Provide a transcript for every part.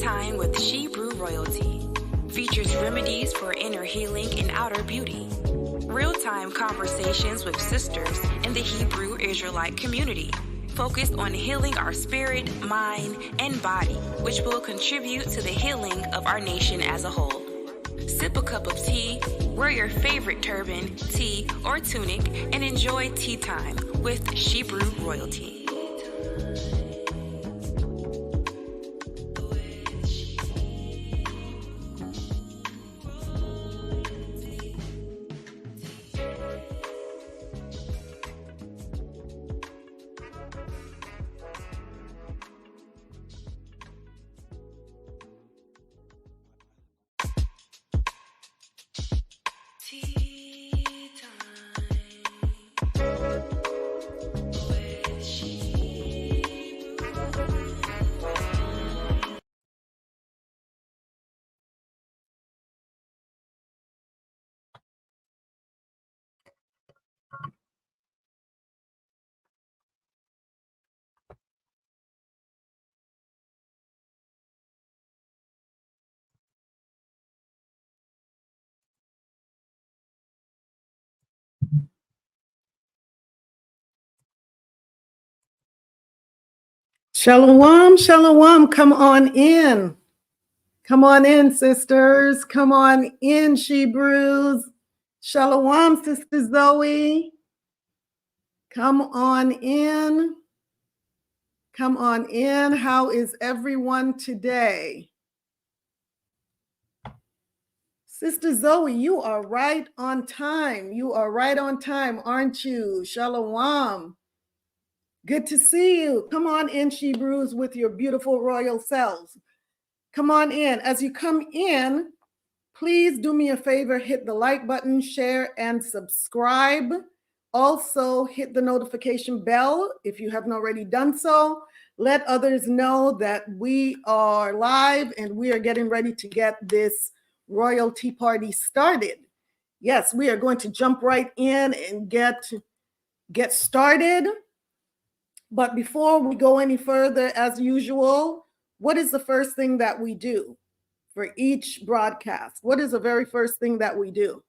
Time with Shebrew Royalty features remedies for inner healing and outer beauty. Real-time conversations with sisters in the Hebrew Israelite community, focused on healing our spirit, mind, and body, which will contribute to the healing of our nation as a whole. Sip a cup of tea, wear your favorite turban, tee, or tunic, and enjoy tea time with Shebrew Royalty. Shalawam, shalawam, come on in. Come on in, sisters. Come on in, Shebrews. Shalawam, Sister Zoe. Come on in. Come on in. How is everyone today? Sister Zoe, you are right on time. You are right on time, aren't you? Shalawam. Good to see you. Come on in, Shebrews, with your beautiful royal selves. Come on in. As you come in, please do me a favor, hit the like button, share, and subscribe. Also, hit the notification bell if you haven't already done so. Let others know that we are live and we are getting ready to get this royalty party started. Yes, we are going to jump right in and get started. But before we go any further, as usual, what is the first thing that we do for each broadcast? What is the very first thing that we do?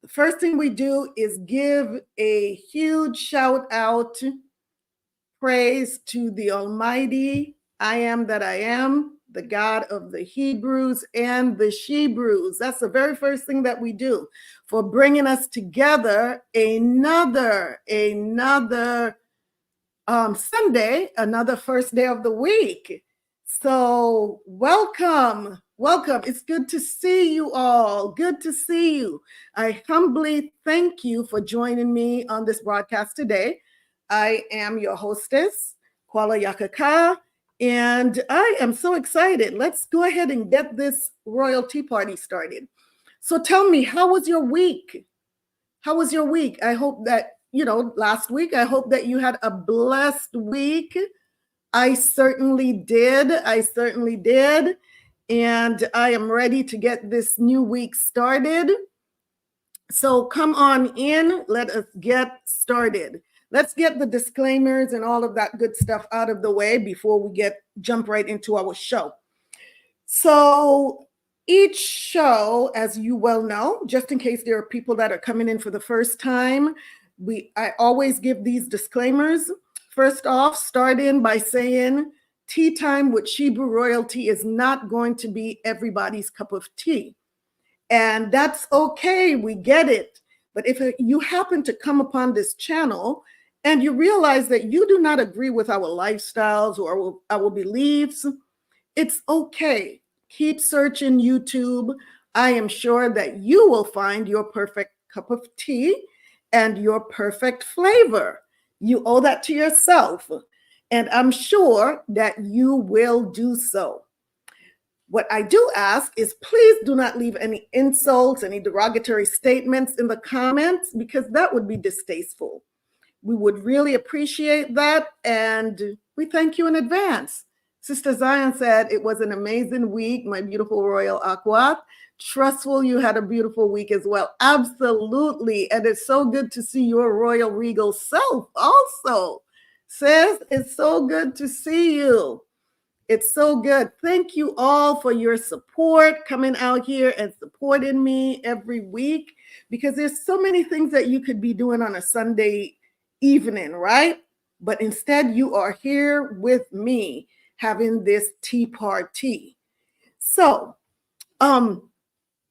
The first thing we do is give a huge shout out, praise to the Almighty, I am that I am, the God of the Hebrews and the Shebrews. That's the very first thing that we do for bringing us together another Sunday, another first day of the week. So welcome. It's good to see you all. Good to see you. I humbly thank you for joining me on this broadcast today. I am your hostess, Kwala Yakaka, and I am so excited. Let's go ahead and get this royalty party started. So tell me, how was your week? How was your week? I hope that last week, I hope that you had a blessed week. I certainly did. And I am ready to get this new week started. So come on in. Let us get started. Let's get the disclaimers and all of that good stuff out of the way before we jump right into our show. So each show, as you well know, just in case there are people that are coming in for the first time, I always give these disclaimers. First off, start in by saying tea time with Shebrew Royalty is not going to be everybody's cup of tea. And that's okay, we get it. But if you happen to come upon this channel and you realize that you do not agree with our lifestyles or our beliefs, it's okay. Keep searching YouTube. I am sure that you will find your perfect cup of tea and your perfect flavor. You owe that to yourself, and I'm sure that you will do so. What I do ask is please do not leave any insults, any derogatory statements in the comments, because that would be distasteful. We would really appreciate that, and we thank you in advance. Sister Zion said it was an amazing week, my beautiful royal Akwat. Trustful you had a beautiful week as well. Absolutely. And it's so good to see your royal regal self also. Sis, it's so good to see you. It's so good. Thank you all for your support, coming out here and supporting me every week, because there's so many things that you could be doing on a Sunday evening, right? But instead, you are here with me having this tea party. So, like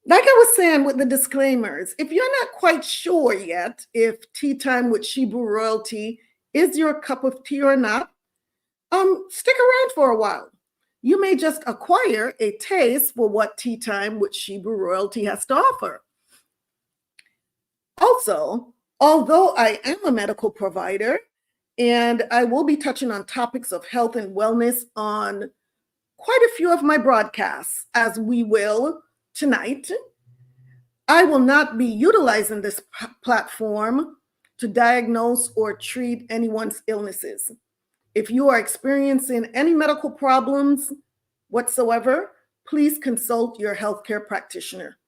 I was saying with the disclaimers, if you're not quite sure yet if Tea Time with Shebrew Royalty is your cup of tea or not, stick around for a while. You may just acquire a taste for what Tea Time with Shebrew Royalty has to offer. Also, although I am a medical provider and I will be touching on topics of health and wellness on quite a few of my broadcasts, as we will tonight, I will not be utilizing this platform to diagnose or treat anyone's illnesses. If you are experiencing any medical problems whatsoever, please consult your healthcare practitioner.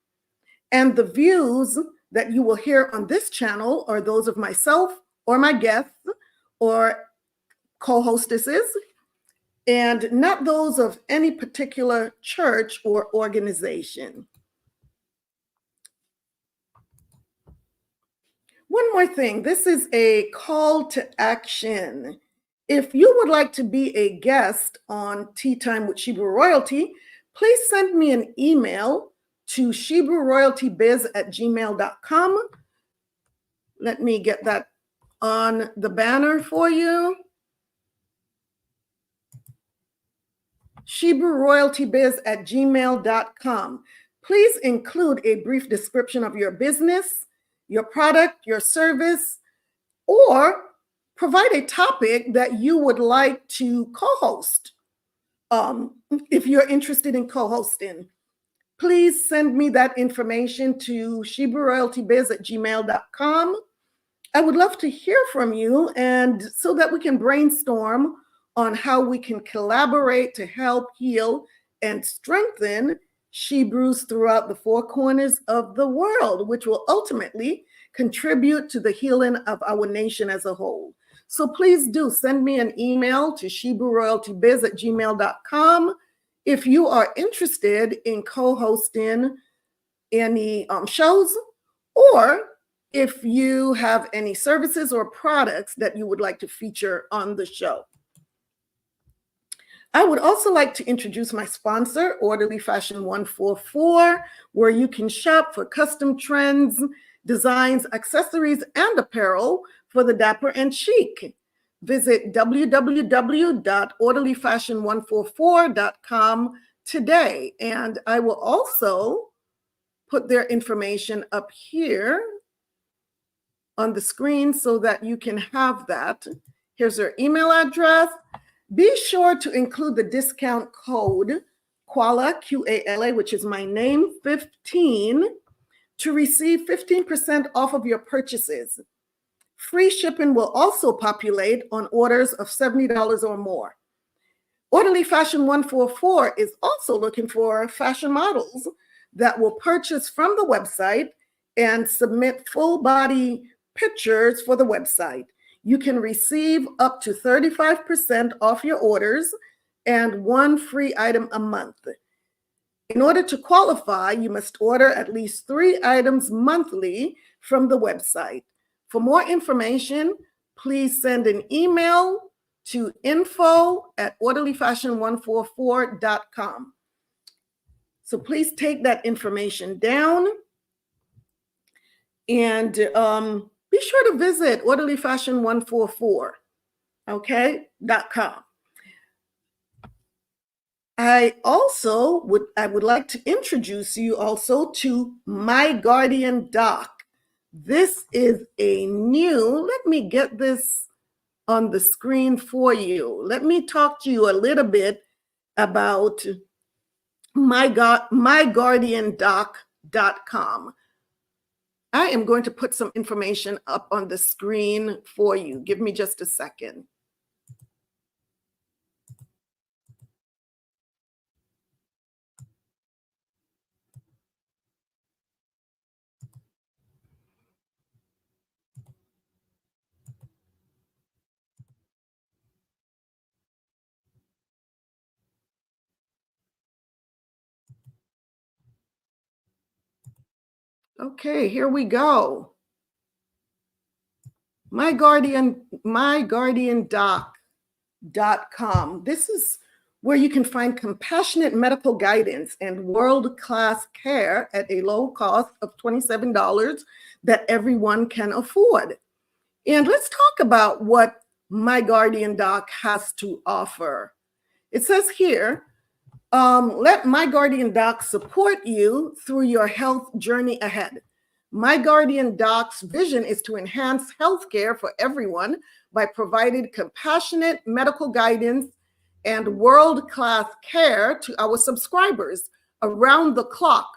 And the views that you will hear on this channel are those of myself or my guests or co-hostesses, and not those of any particular church or organization. One more thing, this is a call to action. If you would like to be a guest on Tea Time with Shebrew Royalty, please send me an email to shebrewroyaltybiz@gmail.com. Let me get that on the banner for you. shebrewroyaltybiz@gmail.com. Please include a brief description of your business, your product, your service, or provide a topic that you would like to co-host. If you're interested in co-hosting, please send me that information to shebrewroyaltybiz@gmail.com. I would love to hear from you, and so that we can brainstorm on how we can collaborate to help heal and strengthen Shebrews throughout the four corners of the world, which will ultimately contribute to the healing of our nation as a whole. So please do send me an email to shebrewroyaltybiz@gmail.com if you are interested in co-hosting any shows, or if you have any services or products that you would like to feature on the show. I would also like to introduce my sponsor, Orderly Fashion 144, where you can shop for custom trends, designs, accessories, and apparel for the dapper and chic. Visit www.orderlyfashion144.com today. And I will also put their information up here on the screen so that you can have that. Here's their email address. Be sure to include the discount code QUALA, Q-A-L-A, which is my name, 15, to receive 15% off of your purchases. Free shipping will also populate on orders of $70 or more. Orderly Fashion 144 is also looking for fashion models that will purchase from the website and submit full body pictures for the website. You can receive up to 35% off your orders and one free item a month. In order to qualify, you must order at least 3 items monthly from the website. For more information, please send an email to info@orderlyfashion144.com. So please take that information down, and be sure to visit orderlyfashion144, .com. I would like to introduce you also to My Guardian Doc. This is a new, let me get this on the screen for you. Let me talk to you a little bit about myguardiandoc.com. I am going to put some information up on the screen for you. Give me just a second. Okay, here we go. myguardiandoc.com. This is where you can find compassionate medical guidance and world-class care at a low cost of $27 that everyone can afford. And let's talk about what My Guardian Doc has to offer. It says here, let My Guardian Doc support you through your health journey ahead. My Guardian Doc's vision is to enhance healthcare for everyone by providing compassionate medical guidance and world-class care to our subscribers around the clock,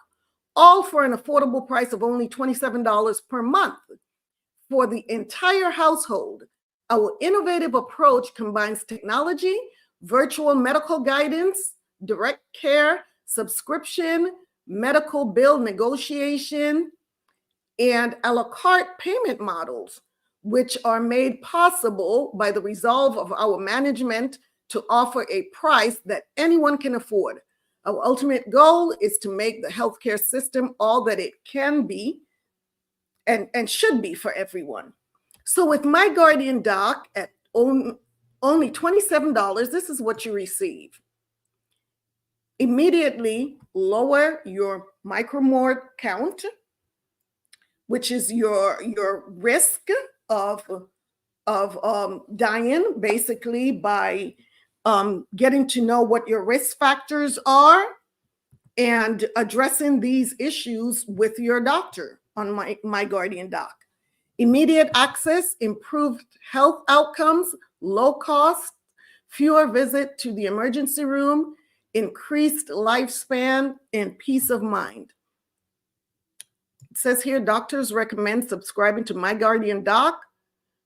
all for an affordable price of only $27 per month for the entire household. Our innovative approach combines technology, virtual medical guidance, direct care, subscription, medical bill negotiation, and a la carte payment models, which are made possible by the resolve of our management to offer a price that anyone can afford. Our ultimate goal is to make the healthcare system all that it can be and should be for everyone. So with My Guardian Doc at only $27, this is what you receive. Immediately lower your micromort count, which is your risk of dying, basically by getting to know what your risk factors are and addressing these issues with your doctor on My Guardian Doc. Immediate access, improved health outcomes, low cost, fewer visits to the emergency room, increased lifespan, and peace of mind. It says here, doctors recommend subscribing to My Guardian Doc,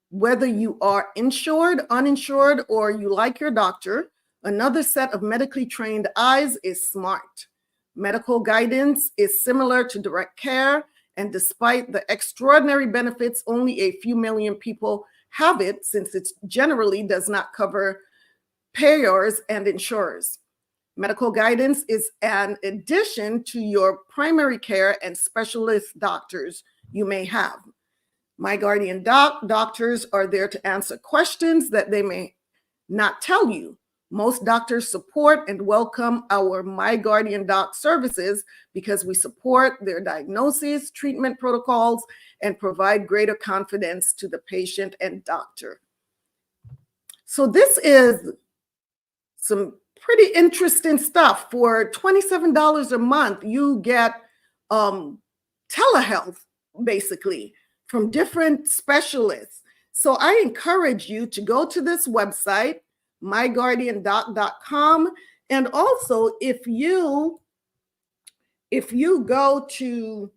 whether you are insured, uninsured, or you like your doctor. Another set of medically trained eyes is smart. Medical guidance is similar to direct care, and despite the extraordinary benefits, only a few million people have it, since it generally does not cover payers and insurers. Medical guidance is an addition to your primary care and specialist doctors you may have. My Guardian Doc doctors are there to answer questions that they may not tell you. Most doctors support and welcome our My Guardian Doc services because we support their diagnoses, treatment protocols, and provide greater confidence to the patient and doctor. So this is some pretty interesting stuff. For $27 a month, you get telehealth, basically, from different specialists. So I encourage you to go to this website, myguardiandoc.com. And also, if you go to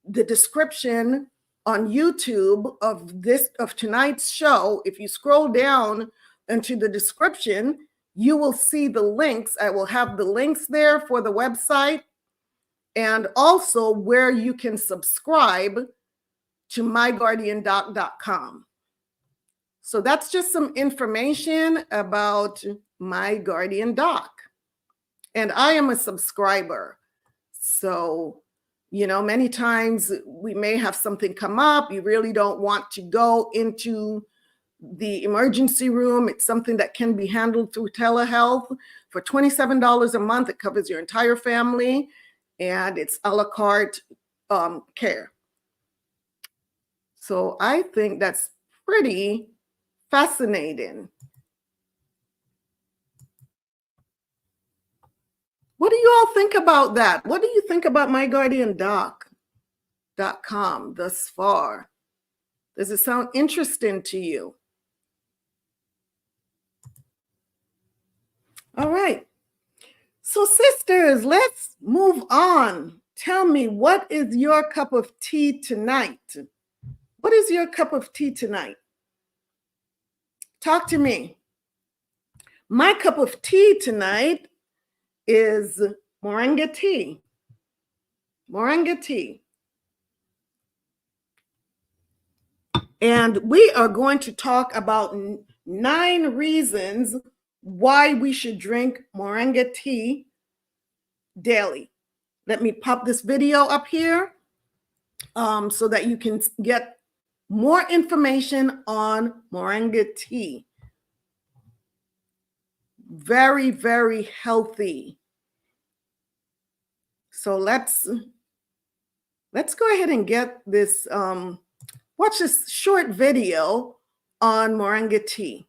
the description on YouTube of tonight's show, if you scroll down into the description, you will see the links. I will have the links there for the website and also where you can subscribe to myguardiandoc.com. So that's just some information about My Guardian Doc. And I am a subscriber. So, many times we may have something come up. You really don't want to go into the emergency room. It's something that can be handled through telehealth. For $27 a month, it covers your entire family, and it's a la carte care. So I think that's pretty fascinating. What do you all think about that? What do you think about myguardiandoc.com thus far? Does it sound interesting to you? All right. So sisters, let's move on. Tell me, what is your cup of tea tonight? What is your cup of tea tonight? Talk to me. My cup of tea tonight is moringa tea. Moringa tea. And we are going to talk about 9 reasons why we should drink moringa tea daily. Let me pop this video up here. so that you can get more information on moringa tea. Very, very healthy. So let's go ahead and get this, watch this short video on moringa tea.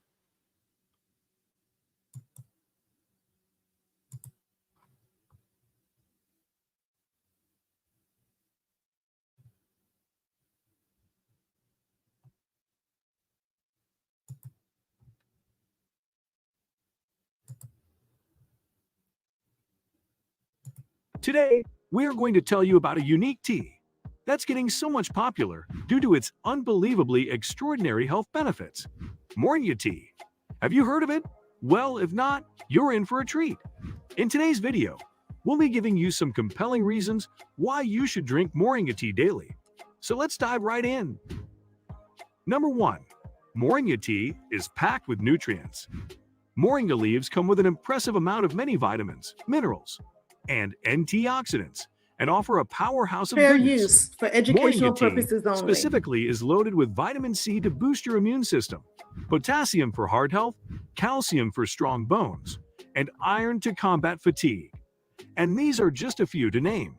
Today, we are going to tell you about a unique tea that's getting so much popular due to its unbelievably extraordinary health benefits. Moringa tea. Have you heard of it? Well, if not, you're in for a treat. In today's video, we'll be giving you some compelling reasons why you should drink moringa tea daily. So let's dive right in. Number 1. Moringa tea is packed with nutrients. Moringa leaves come with an impressive amount of many vitamins, minerals, and antioxidants, and offer a powerhouse of Fair goodness. use for educational Moringa tea purposes only. specifically is loaded with vitamin C to boost your immune system, potassium for heart health, calcium for strong bones, and iron to combat fatigue. And these are just a few to name.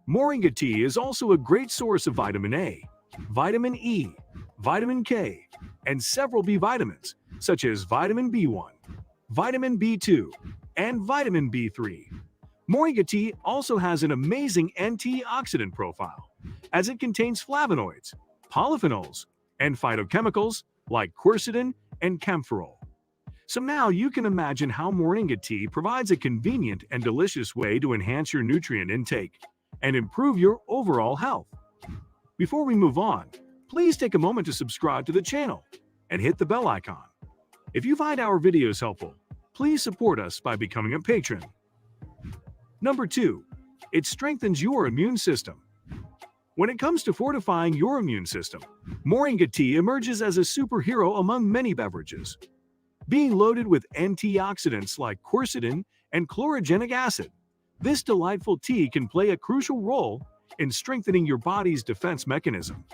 Moringa tea is also a great source of vitamin A, vitamin E, vitamin K, and several B vitamins, such as vitamin B1, vitamin B2, and vitamin B3. Moringa tea also has an amazing antioxidant profile, as it contains flavonoids, polyphenols, and phytochemicals like quercetin and camphorol. So now you can imagine how moringa tea provides a convenient and delicious way to enhance your nutrient intake and improve your overall health. Before we move on, please take a moment to subscribe to the channel and hit the bell icon. If you find our videos helpful, please support us by becoming a patron. Number 2, it strengthens your immune system. When it comes to fortifying your immune system, moringa tea emerges as a superhero among many beverages. Being loaded with antioxidants like quercetin and chlorogenic acid, this delightful tea can play a crucial role in strengthening your body's defense mechanism.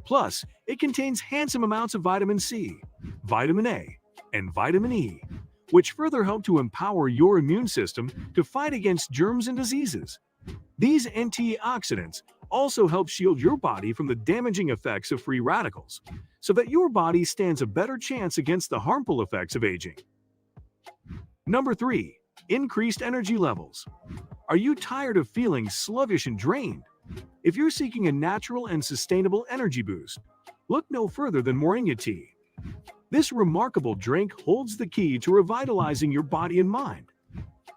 Plus, it contains handsome amounts of vitamin C, vitamin A, and vitamin E, which further help to empower your immune system to fight against germs and diseases. These antioxidants also help shield your body from the damaging effects of free radicals, so that your body stands a better chance against the harmful effects of aging. Number 3, increased energy levels. Are you tired of feeling sluggish and drained? If you're seeking a natural and sustainable energy boost, look no further than moringa tea. This remarkable drink holds the key to revitalizing your body and mind.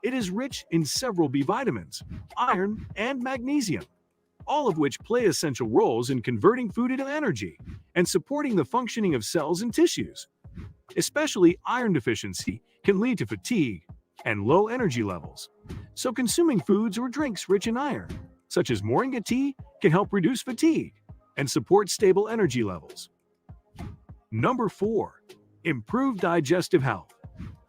It is rich in several B vitamins, iron, and magnesium, all of which play essential roles in converting food into energy and supporting the functioning of cells and tissues. Especially iron deficiency can lead to fatigue and low energy levels. So consuming foods or drinks rich in iron, such as moringa tea, can help reduce fatigue and support stable energy levels. Number 4, improved digestive health.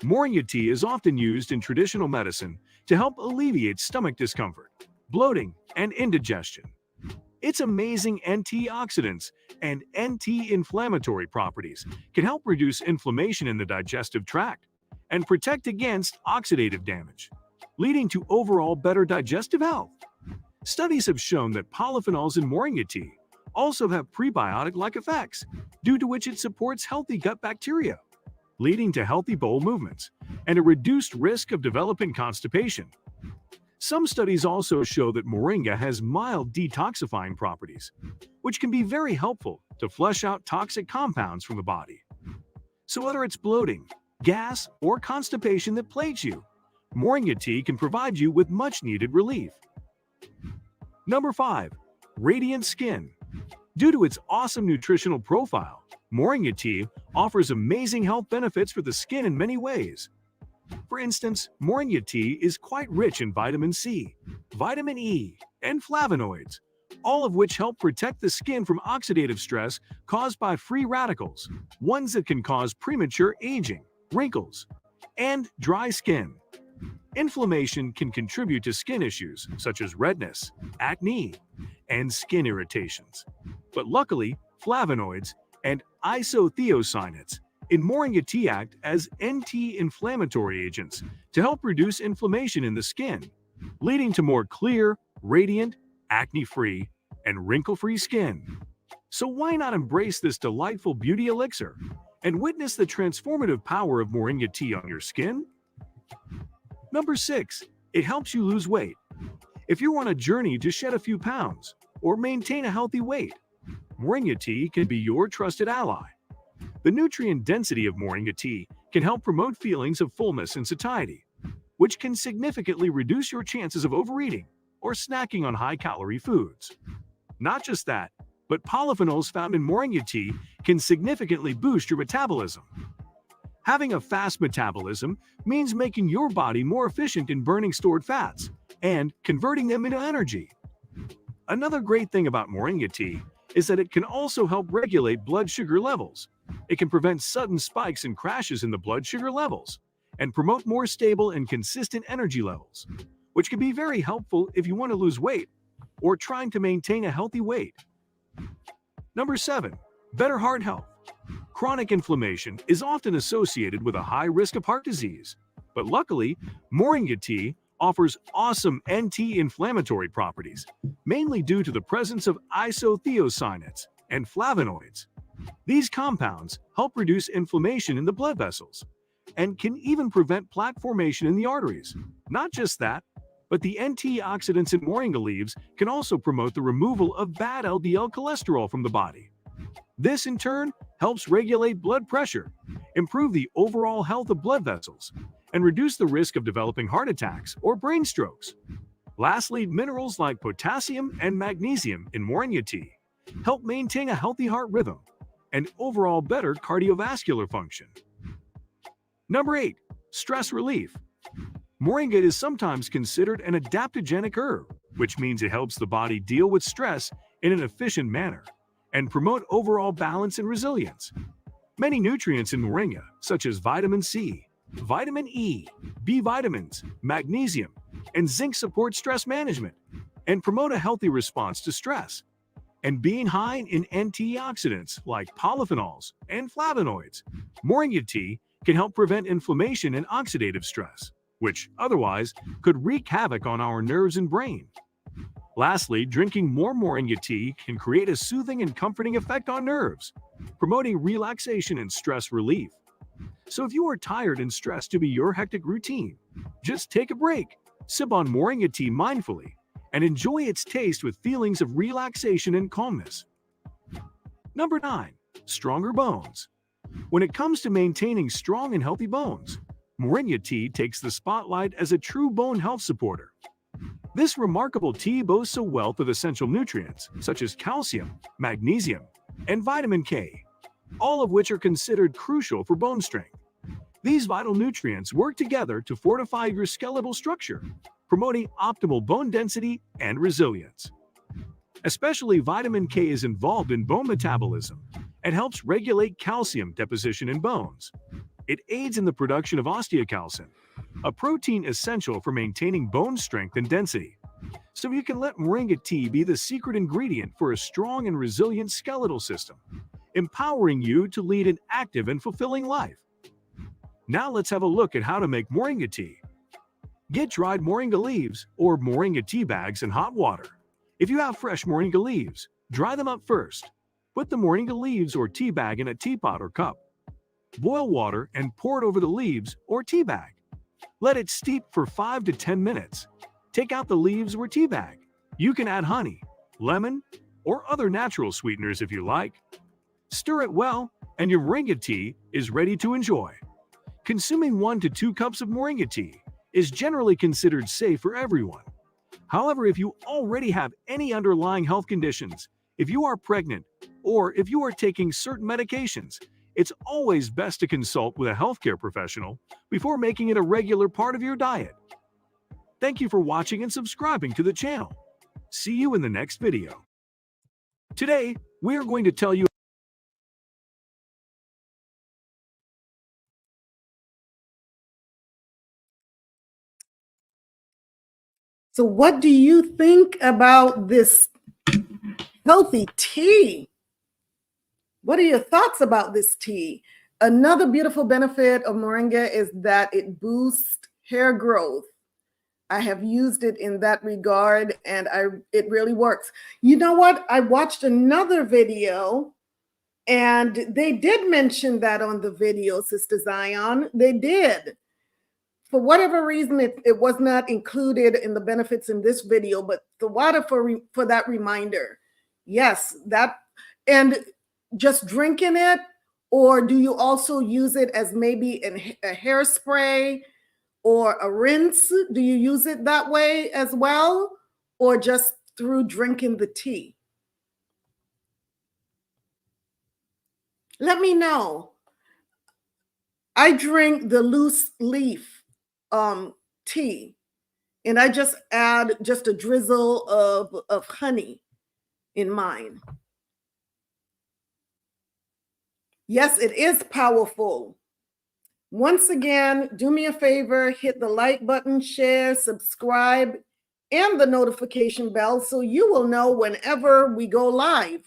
Moringa tea is often used in traditional medicine to help alleviate stomach discomfort, bloating, and indigestion. Its amazing antioxidants and anti-inflammatory properties can help reduce inflammation in the digestive tract and protect against oxidative damage, leading to overall better digestive health. Studies have shown that polyphenols in moringa tea also have prebiotic-like effects, due to which it supports healthy gut bacteria, leading to healthy bowel movements and a reduced risk of developing constipation. Some studies also show that moringa has mild detoxifying properties, which can be very helpful to flush out toxic compounds from the body. So whether it's bloating, gas, or constipation that plagues you, moringa tea can provide you with much-needed relief. Number 5, radiant skin. Due to its awesome nutritional profile, moringa tea offers amazing health benefits for the skin in many ways. For instance, moringa tea is quite rich in vitamin C, vitamin E, and flavonoids, all of which help protect the skin from oxidative stress caused by free radicals, ones that can cause premature aging, wrinkles, and dry skin. Inflammation can contribute to skin issues such as redness, acne, and skin irritations. But luckily, flavonoids and isothiocyanates in moringa tea act as anti-inflammatory agents to help reduce inflammation in the skin, leading to more clear, radiant, acne-free, and wrinkle-free skin. So why not embrace this delightful beauty elixir and witness the transformative power of moringa tea on your skin? Number 6. It helps you lose weight. If you're on a journey to shed a few pounds or maintain a healthy weight, moringa tea can be your trusted ally. The nutrient density of moringa tea can help promote feelings of fullness and satiety, which can significantly reduce your chances of overeating or snacking on high-calorie foods. Not just that, but polyphenols found in moringa tea can significantly boost your metabolism. Having a fast metabolism means making your body more efficient in burning stored fats and converting them into energy. Another great thing about moringa tea is that it can also help regulate blood sugar levels. It can prevent sudden spikes and crashes in the blood sugar levels and promote more stable and consistent energy levels, which can be very helpful if you want to lose weight or trying to maintain a healthy weight. Number 7. Better heart health. Chronic inflammation is often associated with a high risk of heart disease, but luckily, moringa tea offers awesome anti-inflammatory properties, mainly due to the presence of isothiocyanates and flavonoids. These compounds help reduce inflammation in the blood vessels and can even prevent plaque formation in the arteries. Not just that, but the antioxidants in moringa leaves can also promote the removal of bad LDL cholesterol from the body. This, in turn, helps regulate blood pressure, improve the overall health of blood vessels, and reduce the risk of developing heart attacks or brain strokes. Lastly, minerals like potassium and magnesium in moringa tea help maintain a healthy heart rhythm and overall better cardiovascular function. Number 8. Stress relief. Moringa is sometimes considered an adaptogenic herb, which means it helps the body deal with stress in an efficient manner and promote overall balance and resilience. Many nutrients in moringa, such as vitamin C, vitamin E, B vitamins, magnesium, and zinc support stress management and promote a healthy response to stress. And being high in antioxidants like polyphenols and flavonoids, moringa tea can help prevent inflammation and oxidative stress, which otherwise could wreak havoc on our nerves and brain. Lastly, drinking more moringa tea can create a soothing and comforting effect on nerves, promoting relaxation and stress relief. So if you are tired and stressed to be your hectic routine, just take a break, sip on moringa tea mindfully, and enjoy its taste with feelings of relaxation and calmness. Number 9. Stronger bones. When it comes to maintaining strong and healthy bones, moringa tea takes the spotlight as a true bone health supporter. This remarkable tea boasts a wealth of essential nutrients such as calcium, magnesium, and vitamin K, all of which are considered crucial for bone strength. These vital nutrients work together to fortify your skeletal structure, promoting optimal bone density and resilience. Especially vitamin K is involved in bone metabolism and helps regulate calcium deposition in bones. It aids in the production of osteocalcin, a protein essential for maintaining bone strength and density. So you can let moringa tea be the secret ingredient for a strong and resilient skeletal system, empowering you to lead an active and fulfilling life. Now let's have a look at how to make moringa tea. Get dried moringa leaves or moringa tea bags in hot water. If you have fresh moringa leaves, dry them up first. Put the moringa leaves or tea bag in a teapot or cup. Boil water and pour it over the leaves or tea bag. Let it steep for 5 to 10 minutes. Take out the leaves or tea bag. You can add honey, lemon, or other natural sweeteners if you like. Stir it well, and your moringa tea is ready to enjoy. Consuming 1 to 2 cups of moringa tea is generally considered safe for everyone. However, if you already have any underlying health conditions, if you are pregnant, or if you are taking certain medications, it's always best to consult with a healthcare professional before making it a regular part of your diet. Thank you for watching and subscribing to the channel. See you in the next video. Today, we are going to tell you So what do you think about this Healthy tea. What are your thoughts about this tea? Another beautiful benefit of moringa is that it boosts hair growth. I have used it in that regard, and it really works. You know what? I watched another video, and they did mention that on the video, Sister Zion. They did. For whatever reason, it was not included in the benefits in this video, but the water for that reminder. Yes, that, and just drinking it, or do you also use it as maybe a hairspray or a rinse? Do you use it that way as well, or just through drinking the tea? Let me know. I drink the loose leaf tea, and I just add just a drizzle of honey in mine. Yes, it is powerful. Once again, do me a favor, hit the like button, share, subscribe, and the notification bell so you will know whenever we go live.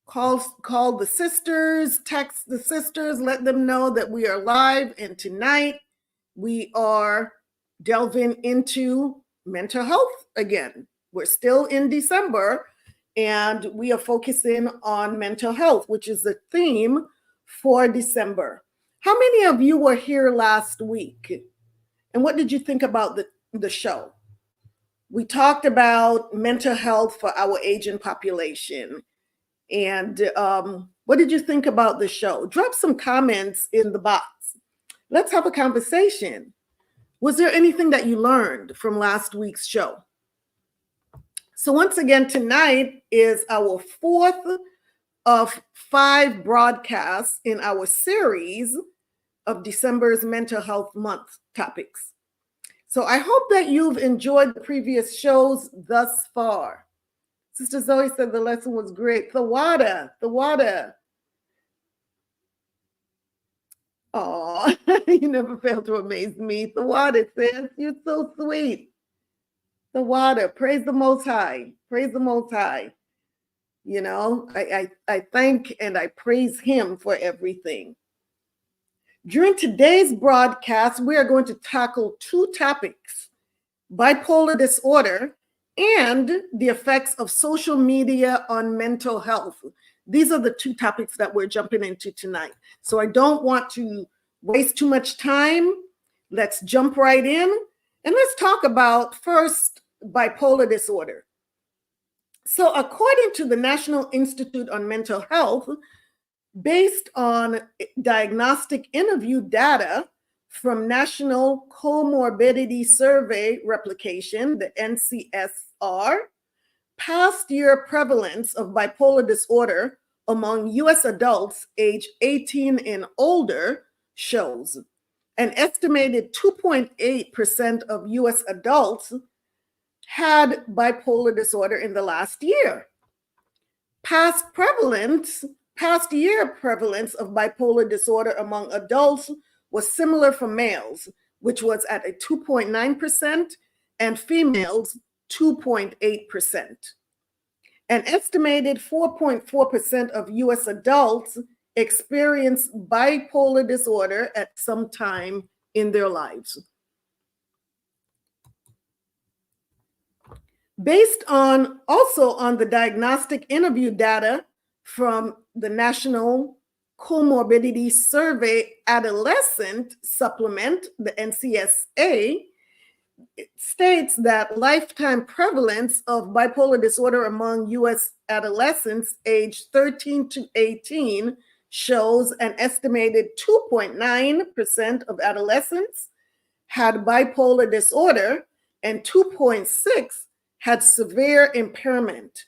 Call the sisters, text the sisters, let them know that we are live, and tonight we are delving into mental health again. We're still in December, and we are focusing on mental health, which is the theme for December. How many of you were here last week? And what did you think about the show? We talked about mental health for our aging population. And what did you think about the show? Drop some comments in the box. Let's have a conversation. Was there anything that you learned from last week's show? So once again, tonight is our fourth of 5 broadcasts in our series of December's Mental Health Month topics. So I hope that you've enjoyed the previous shows thus far. Sister Zoe said the lesson was great. The water. Oh, you never fail to amaze me. The water, sis, you're so sweet. The water, praise the Most High. Praise the Most High. You know, I thank and I praise him for everything. During today's broadcast, we are going to tackle 2 topics: bipolar disorder and the effects of social media on mental health. These are the 2 topics that we're jumping into tonight. So I don't want to waste too much time. Let's jump right in, and let's talk about first bipolar disorder. So according to the National Institute on Mental Health, based on diagnostic interview data from National Comorbidity Survey Replication, the NCSR, past year prevalence of bipolar disorder among US adults age 18 and older shows an estimated 2.8% of US adults had bipolar disorder in the last year. Past year prevalence of bipolar disorder among adults was similar for males, which was at a 2.9%, and females 2.8%. An estimated 4.4% of US adults experience bipolar disorder at some time in their lives. Based on the diagnostic interview data from the National Comorbidity Survey Adolescent Supplement, the NCSA, it states that lifetime prevalence of bipolar disorder among US adolescents aged 13 to 18 shows an estimated 2.9% of adolescents had bipolar disorder and 2.6% had severe impairment.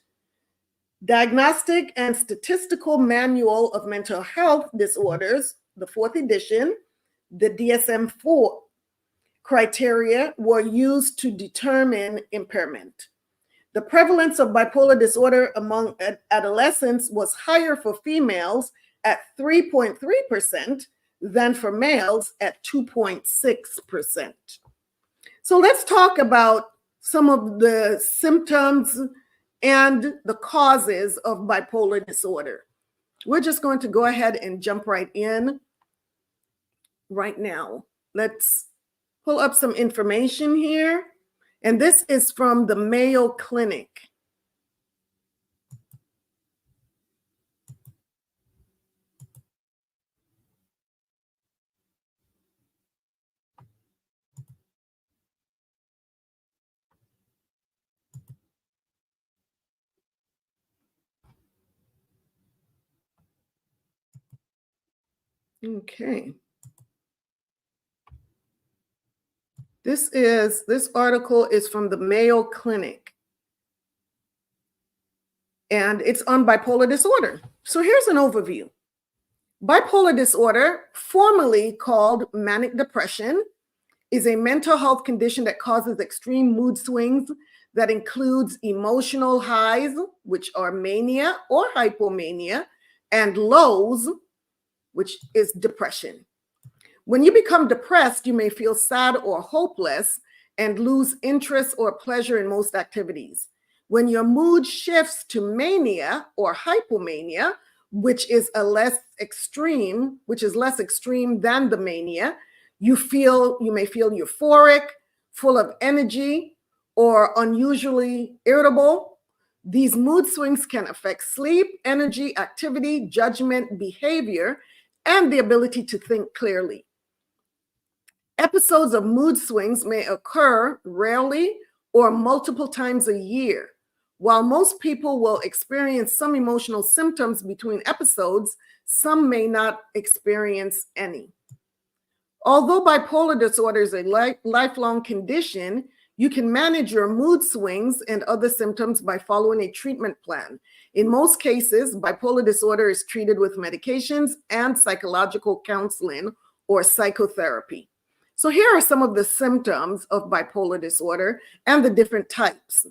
Diagnostic and Statistical Manual of Mental Health Disorders, the 4th edition, the DSM-4 criteria were used to determine impairment. The prevalence of bipolar disorder among adolescents was higher for females at 3.3% than for males at 2.6%. So let's talk about some of the symptoms and the causes of bipolar disorder. We're just going to go ahead and jump right in right now. Let's pull up some information here. And this is from the Mayo Clinic. Okay. This article is from the Mayo Clinic, and it's on bipolar disorder. So here's an overview. Bipolar disorder, formerly called manic depression, is a mental health condition that causes extreme mood swings that includes emotional highs, which are mania or hypomania, and lows, which is depression. When you become depressed, you may feel sad or hopeless and lose interest or pleasure in most activities. When your mood shifts to mania or hypomania, which is less extreme than the mania, you may feel euphoric, full of energy, or unusually irritable. These mood swings can affect sleep, energy, activity, judgment, behavior, and the ability to think clearly. Episodes of mood swings may occur rarely or multiple times a year. While most people will experience some emotional symptoms between episodes, some may not experience any. Although bipolar disorder is a lifelong condition, you can manage your mood swings and other symptoms by following a treatment plan. In most cases, bipolar disorder is treated with medications and psychological counseling or psychotherapy. So here are some of the symptoms of bipolar disorder and the different types.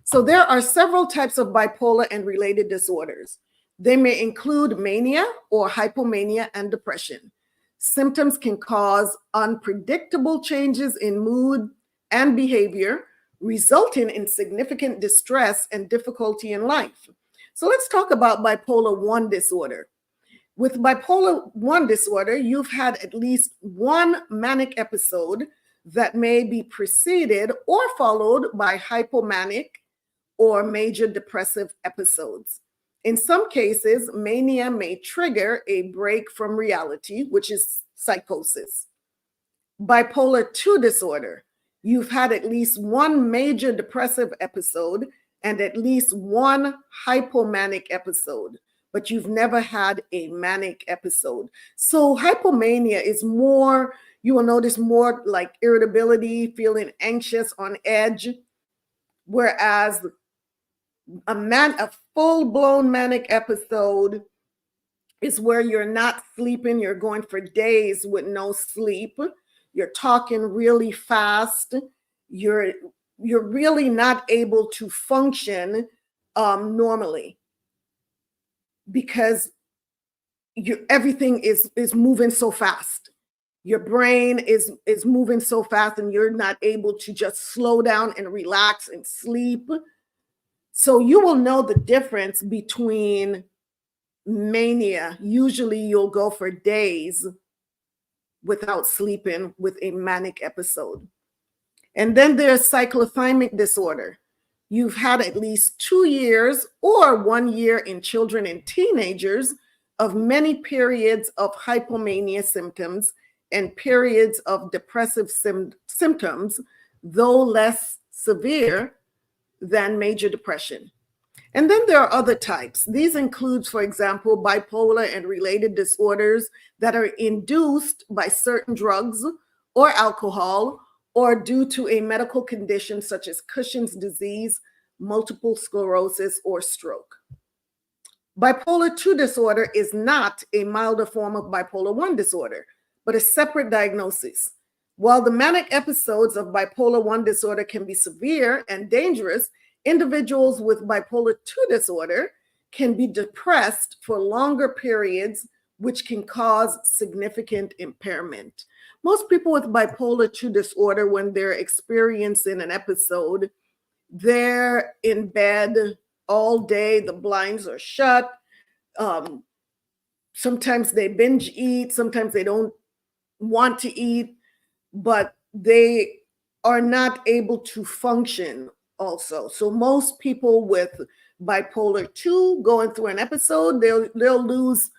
So there are several types of bipolar and related disorders. They may include mania or hypomania and depression. Symptoms can cause unpredictable changes in mood and behavior, resulting in significant distress and difficulty in life. So let's talk about bipolar 1 disorder. With bipolar 1 disorder, you've had at least one manic episode that may be preceded or followed by hypomanic or major depressive episodes. In some cases, mania may trigger a break from reality, which is psychosis. Bipolar 2 disorder, you've had at least one major depressive episode and at least one hypomanic episode, but you've never had a manic episode. So hypomania is more, you will notice more like irritability, feeling anxious, on edge, whereas a full-blown manic episode is where you're not sleeping, you're going for days with no sleep, you're talking really fast, you're really not able to function normally because everything is moving so fast. Your brain is moving so fast and you're not able to just slow down and relax and sleep. So you will know the difference between mania. Usually you'll go for days without sleeping with a manic episode. And then there's cyclothymic disorder. You've had at least 2 years or 1 year in children and teenagers of many periods of hypomania symptoms and periods of depressive symptoms, though less severe than major depression. And then there are other types. These include, for example, bipolar and related disorders that are induced by certain drugs or alcohol or due to a medical condition such as Cushing's disease, multiple sclerosis, or stroke. Bipolar 2 disorder is not a milder form of bipolar 1 disorder, but a separate diagnosis. While the manic episodes of bipolar 1 disorder can be severe and dangerous, individuals with bipolar 2 disorder can be depressed for longer periods, which can cause significant impairment. Most people with bipolar 2 disorder, when they're experiencing an episode, they're in bed all day. The blinds are shut. Sometimes they binge eat. Sometimes they don't want to eat, but they are not able to function also. So most people with bipolar 2 going through an episode, they'll lose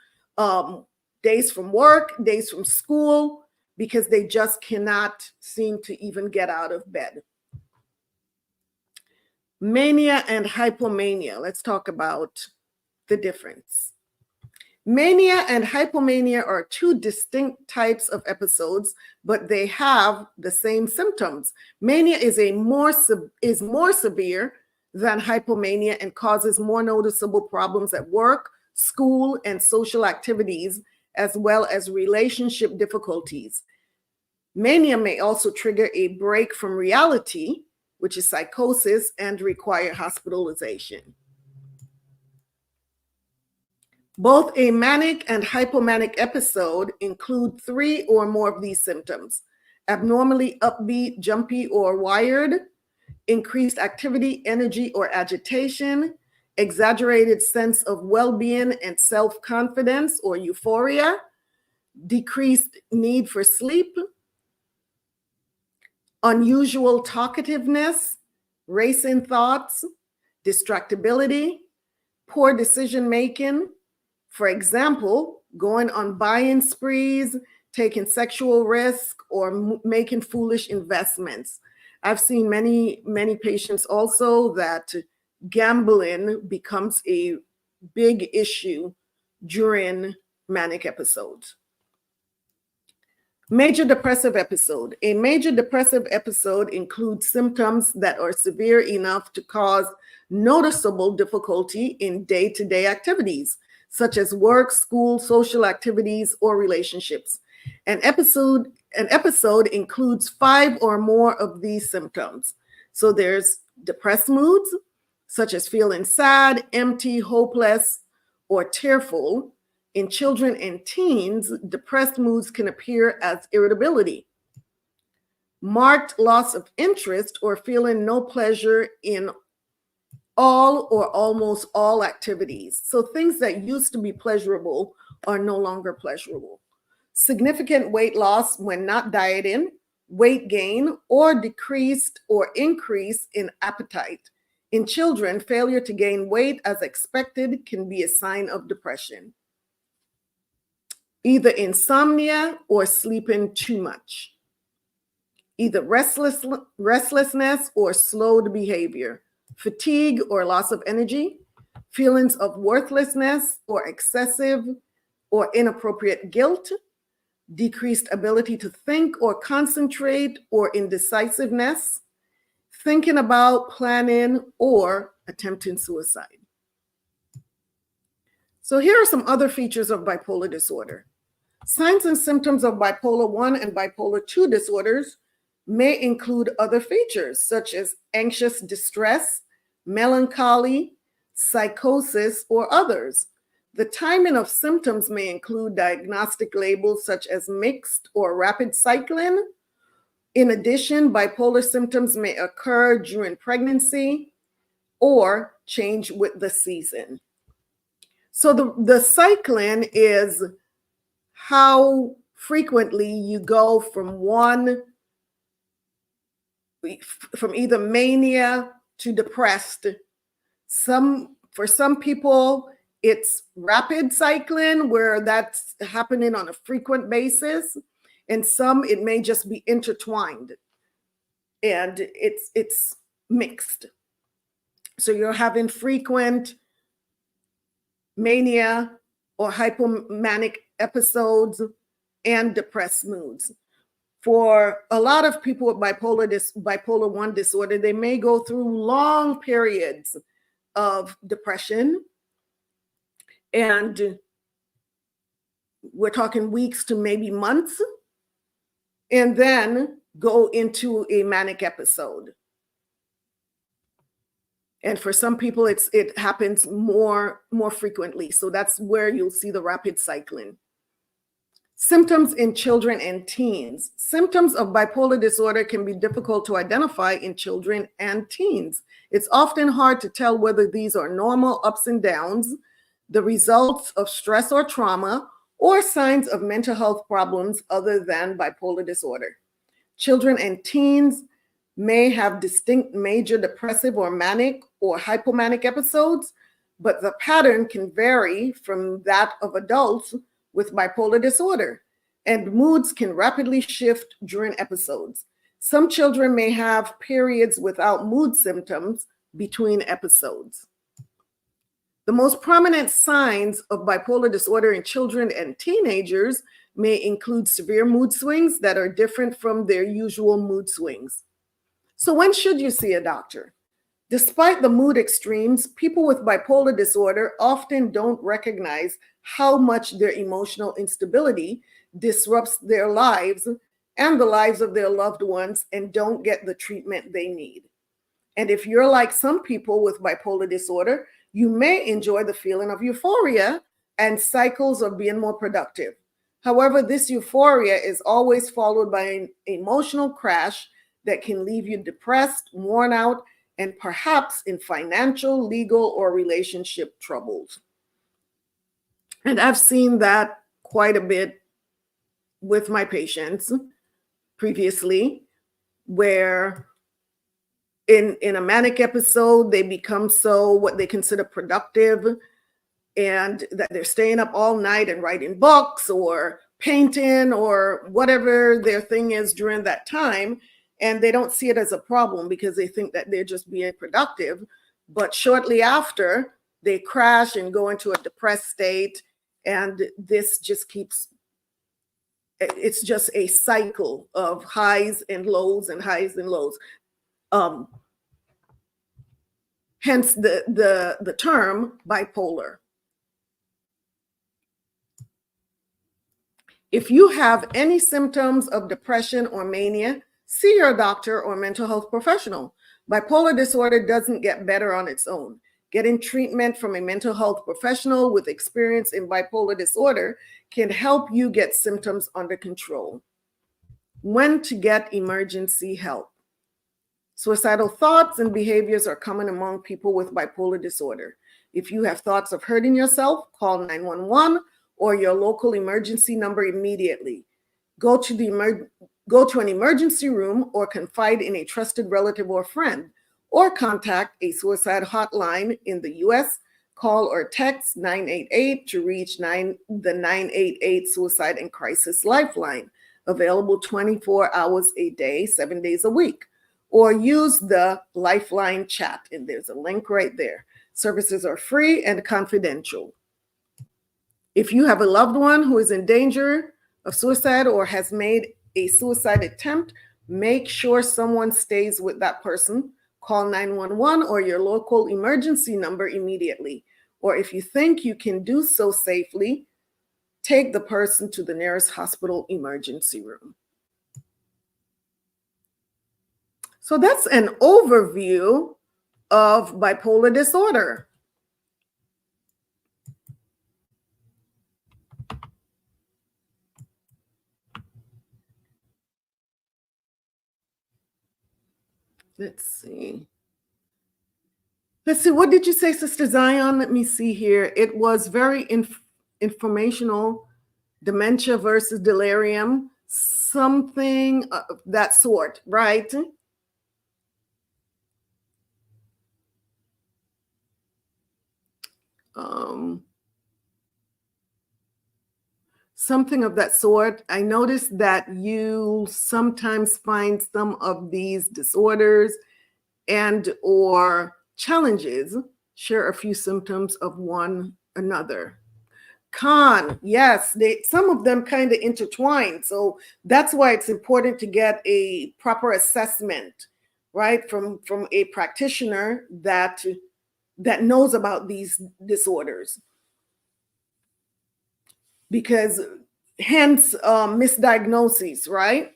days from work, days from school, because they just cannot seem to even get out of bed. Mania and hypomania. Let's talk about the difference. Mania and hypomania are two distinct types of episodes, but they have the same symptoms. Mania is more severe than hypomania and causes more noticeable problems at work, school, and social activities, as well as relationship difficulties. Mania may also trigger a break from reality, which is psychosis, and require hospitalization. Both a manic and hypomanic episode include 3 or more of these symptoms: abnormally upbeat, jumpy, or wired, increased activity, energy, or agitation, exaggerated sense of well-being and self-confidence or euphoria, decreased need for sleep, unusual talkativeness, racing thoughts, distractibility, poor decision-making. For example, going on buying sprees, taking sexual risk, or making foolish investments. I've seen many patients also that gambling becomes a big issue during manic episodes. Major depressive episode. A major depressive episode includes symptoms that are severe enough to cause noticeable difficulty in day-to-day activities, such as work, school, social activities, or relationships. An episode includes 5 or more of these symptoms. So there's depressed moods, such as feeling sad, empty, hopeless, or tearful. In children and teens, depressed moods can appear as irritability, marked loss of interest, or feeling no pleasure in all or almost all activities. So things that used to be pleasurable are no longer pleasurable. Significant weight loss when not dieting, weight gain, or decreased or increase in appetite. In children, failure to gain weight as expected can be a sign of depression. Either insomnia or sleeping too much. Either restlessness or slowed behavior. Fatigue or loss of energy, feelings of worthlessness or excessive or inappropriate guilt, decreased ability to think or concentrate or indecisiveness, thinking about, planning, or attempting suicide. So here are some other features of bipolar disorder. Signs and symptoms of bipolar 1 and bipolar 2 disorders may include other features such as anxious distress, melancholy, psychosis, or others. The timing of symptoms may include diagnostic labels such as mixed or rapid cycling. In addition, bipolar symptoms may occur during pregnancy or change with the season. So the cycling is how frequently you go from either mania to depressed. For some people, it's rapid cycling where that's happening on a frequent basis, and some it may just be intertwined, and it's mixed. So you're having frequent mania or hypomanic episodes and depressed moods. For a lot of people with bipolar 1 disorder, they may go through long periods of depression, and we're talking weeks to maybe months, and then go into a manic episode. And for some people, it happens more frequently. So that's where you'll see the rapid cycling. Symptoms in children and teens. Symptoms of bipolar disorder can be difficult to identify in children and teens. It's often hard to tell whether these are normal ups and downs, the results of stress or trauma, or signs of mental health problems other than bipolar disorder. Children and teens may have distinct major depressive or manic or hypomanic episodes, but the pattern can vary from that of adults with bipolar disorder, and moods can rapidly shift during episodes. Some children may have periods without mood symptoms between episodes. The most prominent signs of bipolar disorder in children and teenagers may include severe mood swings that are different from their usual mood swings. So when should you see a doctor? Despite the mood extremes, people with bipolar disorder often don't recognize how much their emotional instability disrupts their lives and the lives of their loved ones and don't get the treatment they need. And if you're like some people with bipolar disorder, you may enjoy the feeling of euphoria and cycles of being more productive. However, this euphoria is always followed by an emotional crash that can leave you depressed, worn out, and perhaps in financial, legal, or relationship troubles. And I've seen that quite a bit with my patients previously, where in a manic episode, they become so what they consider productive, and that they're staying up all night and writing books or painting or whatever their thing is during that time. And they don't see it as a problem because they think that they're just being productive. But shortly after, they crash and go into a depressed state. And this just keeps, it's just a cycle of highs and lows and highs and lows. Hence the term bipolar. If you have any symptoms of depression or mania, see your doctor or mental health professional. Bipolar disorder doesn't get better on its own. Getting treatment from a mental health professional with experience in bipolar disorder can help you get symptoms under control. When to get emergency help. Suicidal thoughts and behaviors are common among people with bipolar disorder. If you have thoughts of hurting yourself, call 911 or your local emergency number immediately. Go to an emergency room or confide in a trusted relative or friend, or contact a suicide hotline in the US. Call or text 988 to reach the 988 Suicide and Crisis Lifeline, available 24 hours a day, 7 days a week. Or use the Lifeline chat, and there's a link right there. Services are free and confidential. If you have a loved one who is in danger of suicide or has made a suicide attempt, make sure someone stays with that person. Call 911 or your local emergency number immediately. Or if you think you can do so safely, take the person to the nearest hospital emergency room. So that's an overview of bipolar disorder. Let's see. What did you say, Sister Zion? Let me see here. It was very informational. Dementia versus delirium, something of that sort, right? Something of that sort. I noticed that you sometimes find some of these disorders and or challenges share a few symptoms of one another. Yes, some of them kind of intertwine. So that's why it's important to get a proper assessment, right, from a practitioner that knows about these disorders. Because hence misdiagnoses, right?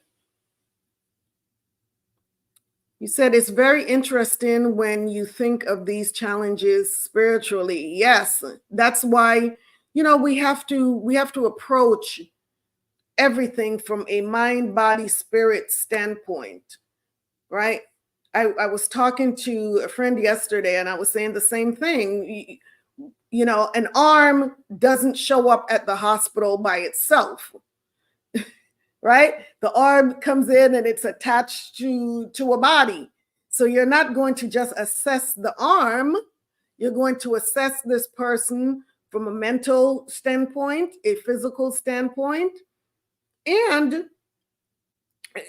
You said it's very interesting when you think of these challenges spiritually. Yes, that's why, we have to approach everything from a mind, body, spirit standpoint, right? I was talking to a friend yesterday and I was saying the same thing. You know, an arm doesn't show up at the hospital by itself, right? The arm comes in and it's attached to a body. So you're not going to just assess the arm. You're going to assess this person from a mental standpoint, a physical standpoint, and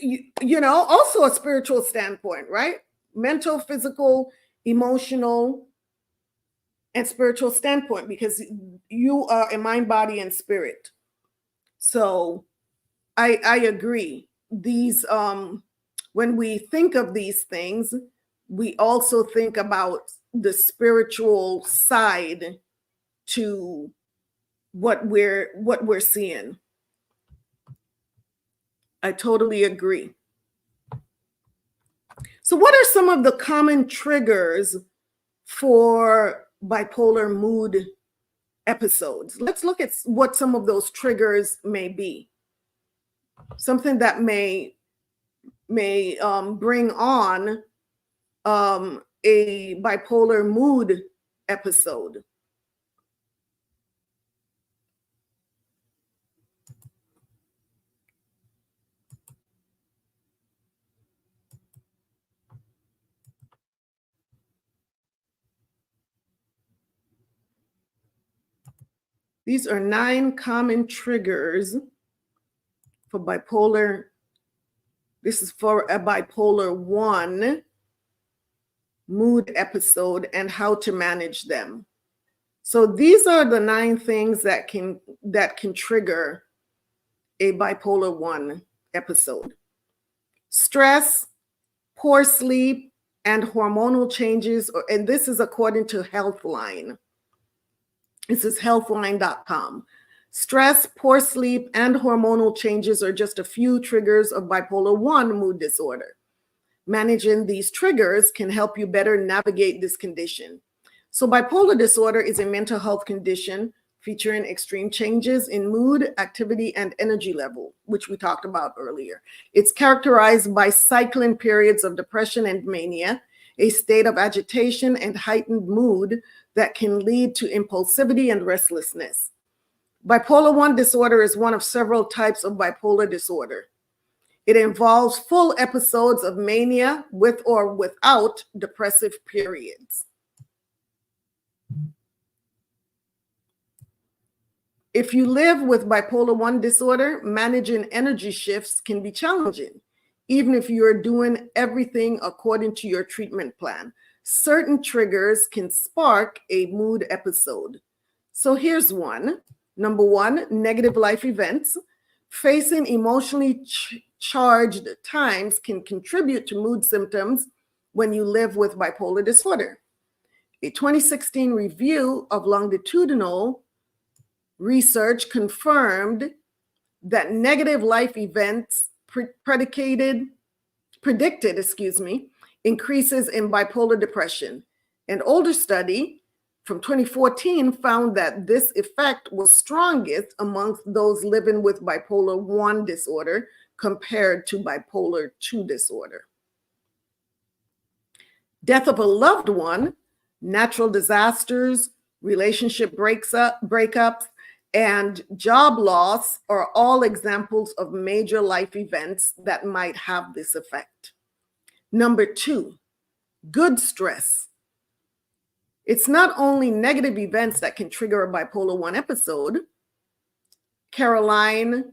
you know, also a spiritual standpoint, right? Mental, physical, emotional, and spiritual standpoint, because you are a mind, body, and spirit. So I agree. These when we think of these things, we also think about the spiritual side to what we're seeing. I totally agree. So what are some of the common triggers for bipolar mood episodes? Let's look at what some of those triggers may be. Something that may bring on a bipolar mood episode. These are 9 common triggers for bipolar. This is for a bipolar 1 mood episode and how to manage them. So these are the 9 things that can trigger a bipolar 1 episode. Stress, poor sleep, and hormonal changes, and this is according to Healthline. This is healthline.com. Stress, poor sleep, and hormonal changes are just a few triggers of bipolar 1 mood disorder. Managing these triggers can help you better navigate this condition. So bipolar disorder is a mental health condition featuring extreme changes in mood, activity, and energy level, which we talked about earlier. It's characterized by cycling periods of depression and mania, a state of agitation and heightened mood that can lead to impulsivity and restlessness. Bipolar 1 disorder is one of several types of bipolar disorder. It involves full episodes of mania with or without depressive periods. If you live with bipolar 1 disorder, managing energy shifts can be challenging, even if you're doing everything according to your treatment plan. Certain triggers can spark a mood episode. So here's one. Number 1, negative life events. Facing emotionally charged times can contribute to mood symptoms when you live with bipolar disorder. A 2016 review of longitudinal research confirmed that negative life events predicted increases in bipolar depression. An older study from 2014 found that this effect was strongest amongst those living with bipolar 1 disorder compared to bipolar 2 disorder. Death of a loved one, natural disasters, relationship breakups, and job loss are all examples of major life events that might have this effect. Number 2, good stress. It's not only negative events that can trigger a bipolar 1 episode. Caroline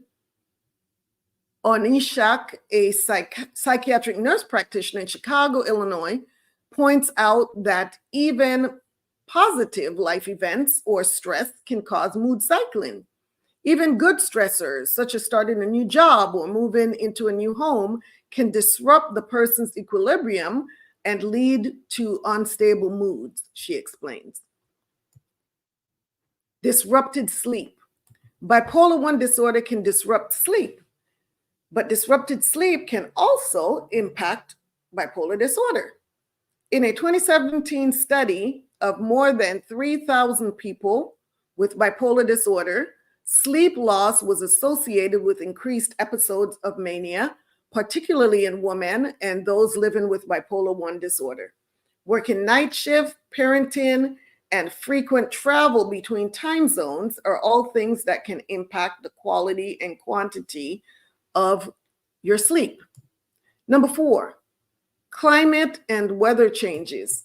Onishak, a psychiatric nurse practitioner in Chicago, Illinois, points out that even positive life events or stress can cause mood cycling. Even good stressors, such as starting a new job or moving into a new home, can disrupt the person's equilibrium and lead to unstable moods, she explains. Disrupted sleep. Bipolar 1 disorder can disrupt sleep, but disrupted sleep can also impact bipolar disorder. In a 2017 study of more than 3,000 people with bipolar disorder, Sleep loss was associated with increased episodes of mania, particularly in women and those living with bipolar 1 disorder. Working night shift, parenting, and frequent travel between time zones are all things that can impact the quality and quantity of your sleep. Number 4, climate and weather changes.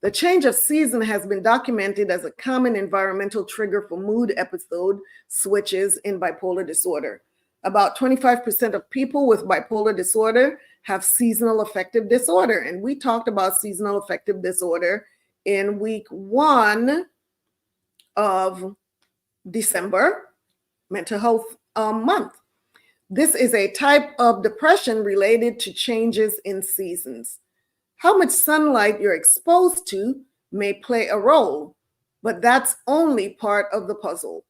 The change of season has been documented as a common environmental trigger for mood episode switches in bipolar disorder. About 25% of people with bipolar disorder have seasonal affective disorder. And we talked about seasonal affective disorder in week 1 of December, mental health month. This is a type of depression related to changes in seasons. How much sunlight you're exposed to may play a role, but that's only part of the puzzle.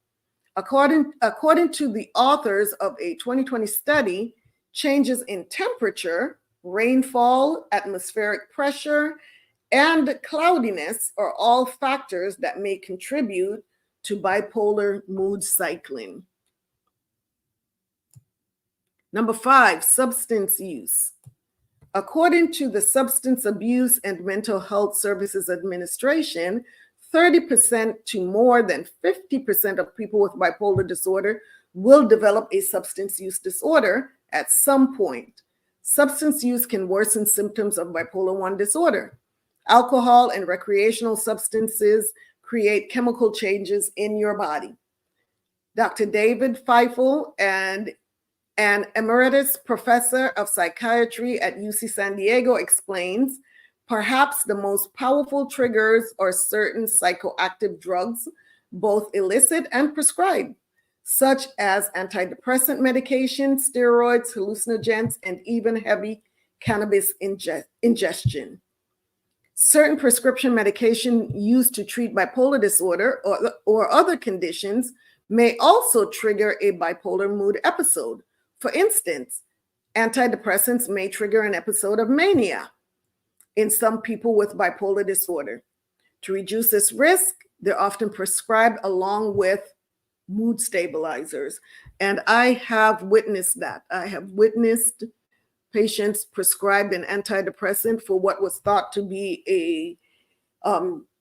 According to the authors of a 2020 study, changes in temperature, rainfall, atmospheric pressure, and cloudiness are all factors that may contribute to bipolar mood cycling. Number 5, substance use. According to the Substance Abuse and Mental Health Services Administration, 30% to more than 50% of people with bipolar disorder will develop a substance use disorder at some point. Substance use can worsen symptoms of bipolar 1 disorder. Alcohol and recreational substances create chemical changes in your body. Dr. David Feifel, an emeritus professor of psychiatry at UC San Diego, explains, perhaps the most powerful triggers are certain psychoactive drugs, both illicit and prescribed, such as antidepressant medication, steroids, hallucinogens, and even heavy cannabis ingestion. Certain prescription medication used to treat bipolar disorder or other conditions may also trigger a bipolar mood episode. For instance, antidepressants may trigger an episode of mania in some people with bipolar disorder. To reduce this risk, they're often prescribed along with mood stabilizers. And I have witnessed that. I have witnessed patients prescribed an antidepressant for what was thought to be a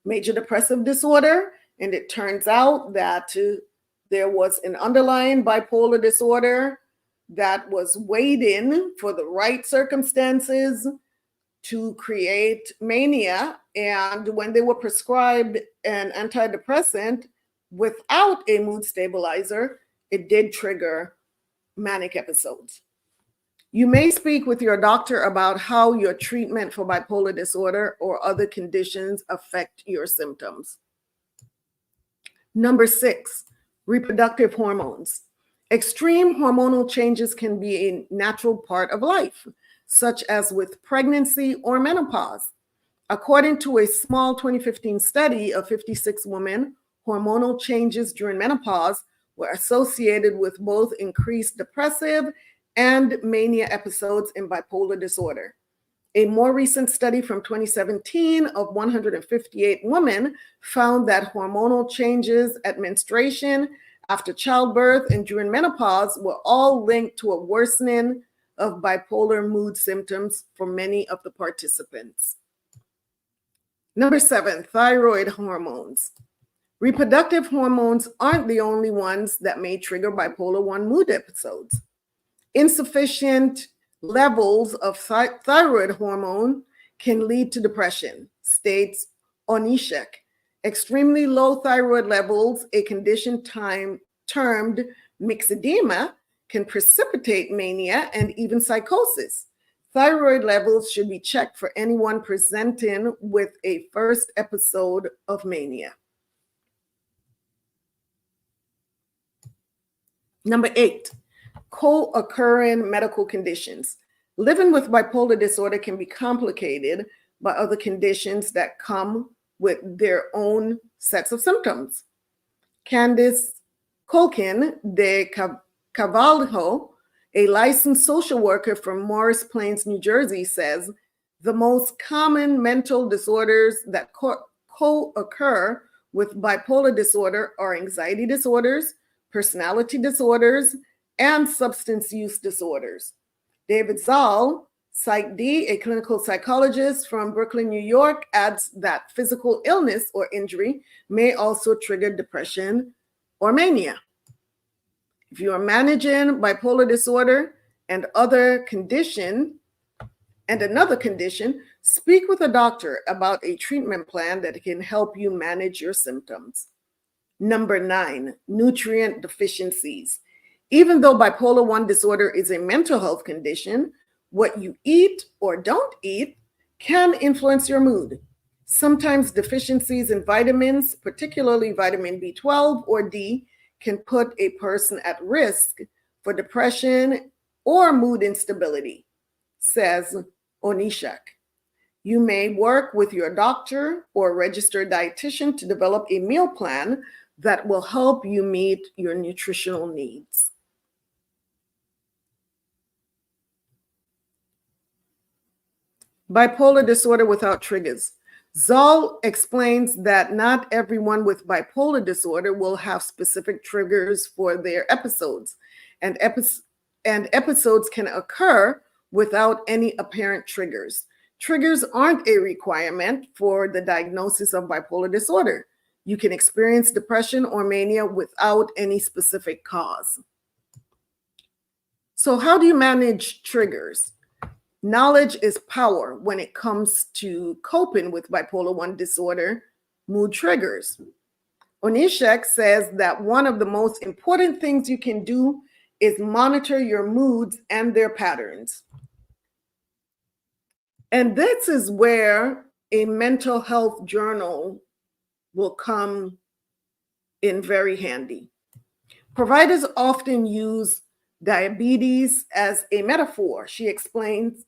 major depressive disorder. And it turns out that there was an underlying bipolar disorder that was waiting for the right circumstances to create mania. And when they were prescribed an antidepressant without a mood stabilizer, it did trigger manic episodes. You may speak with your doctor about how your treatment for bipolar disorder or other conditions affect your symptoms. Number 6, reproductive hormones. Extreme hormonal changes can be a natural part of life, such as with pregnancy or menopause. According to a small 2015 study of 56 women, hormonal changes during menopause were associated with both increased depressive and mania episodes in bipolar disorder. A more recent study from 2017 of 158 women found that hormonal changes at menstruation, after childbirth, and during menopause were all linked to a worsening of bipolar mood symptoms for many of the participants. Number 7, thyroid hormones. Reproductive hormones aren't the only ones that may trigger bipolar 1 mood episodes. Insufficient levels of thyroid hormone can lead to depression, states Onishek. Extremely low thyroid levels, a condition termed myxedema, can precipitate mania and even psychosis. Thyroid levels should be checked for anyone presenting with a first episode of mania. Number 8, co-occurring medical conditions. Living with bipolar disorder can be complicated by other conditions that come with their own sets of symptoms. Candice Colkin de Cavalho, a licensed social worker from Morris Plains, New Jersey, says the most common mental disorders that co-occur with bipolar disorder are anxiety disorders, personality disorders, and substance use disorders. David Zoll, Psych D, a clinical psychologist from Brooklyn, New York, adds that physical illness or injury may also trigger depression or mania. If you are managing bipolar disorder and another condition, speak with a doctor about a treatment plan that can help you manage your symptoms. Number 9, nutrient deficiencies. Even though bipolar 1 disorder is a mental health condition, what you eat or don't eat can influence your mood. Sometimes deficiencies in vitamins, particularly vitamin B12 or D, can put a person at risk for depression or mood instability, says Onishak. You may work with your doctor or registered dietitian to develop a meal plan that will help you meet your nutritional needs. Bipolar disorder without triggers. Zoll explains that not everyone with bipolar disorder will have specific triggers for their episodes, and episodes can occur without any apparent triggers. Triggers aren't a requirement for the diagnosis of bipolar disorder. You can experience depression or mania without any specific cause. So how do you manage triggers? Knowledge is power when it comes to coping with bipolar 1 disorder mood triggers. Onishak says that one of the most important things you can do is monitor your moods and their patterns. And this is where a mental health journal will come in very handy. Providers often use diabetes as a metaphor. She explains,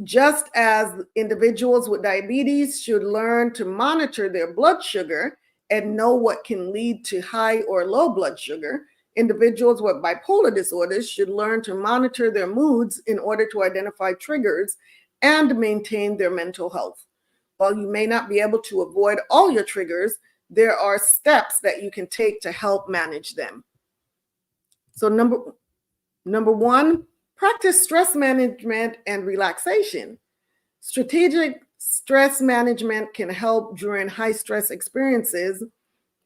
just as individuals with diabetes should learn to monitor their blood sugar and know what can lead to high or low blood sugar, individuals with bipolar disorders should learn to monitor their moods in order to identify triggers and maintain their mental health. While you may not be able to avoid all your triggers, there are steps that you can take to help manage them. So number 1, practice stress management and relaxation. Strategic stress management can help during high stress experiences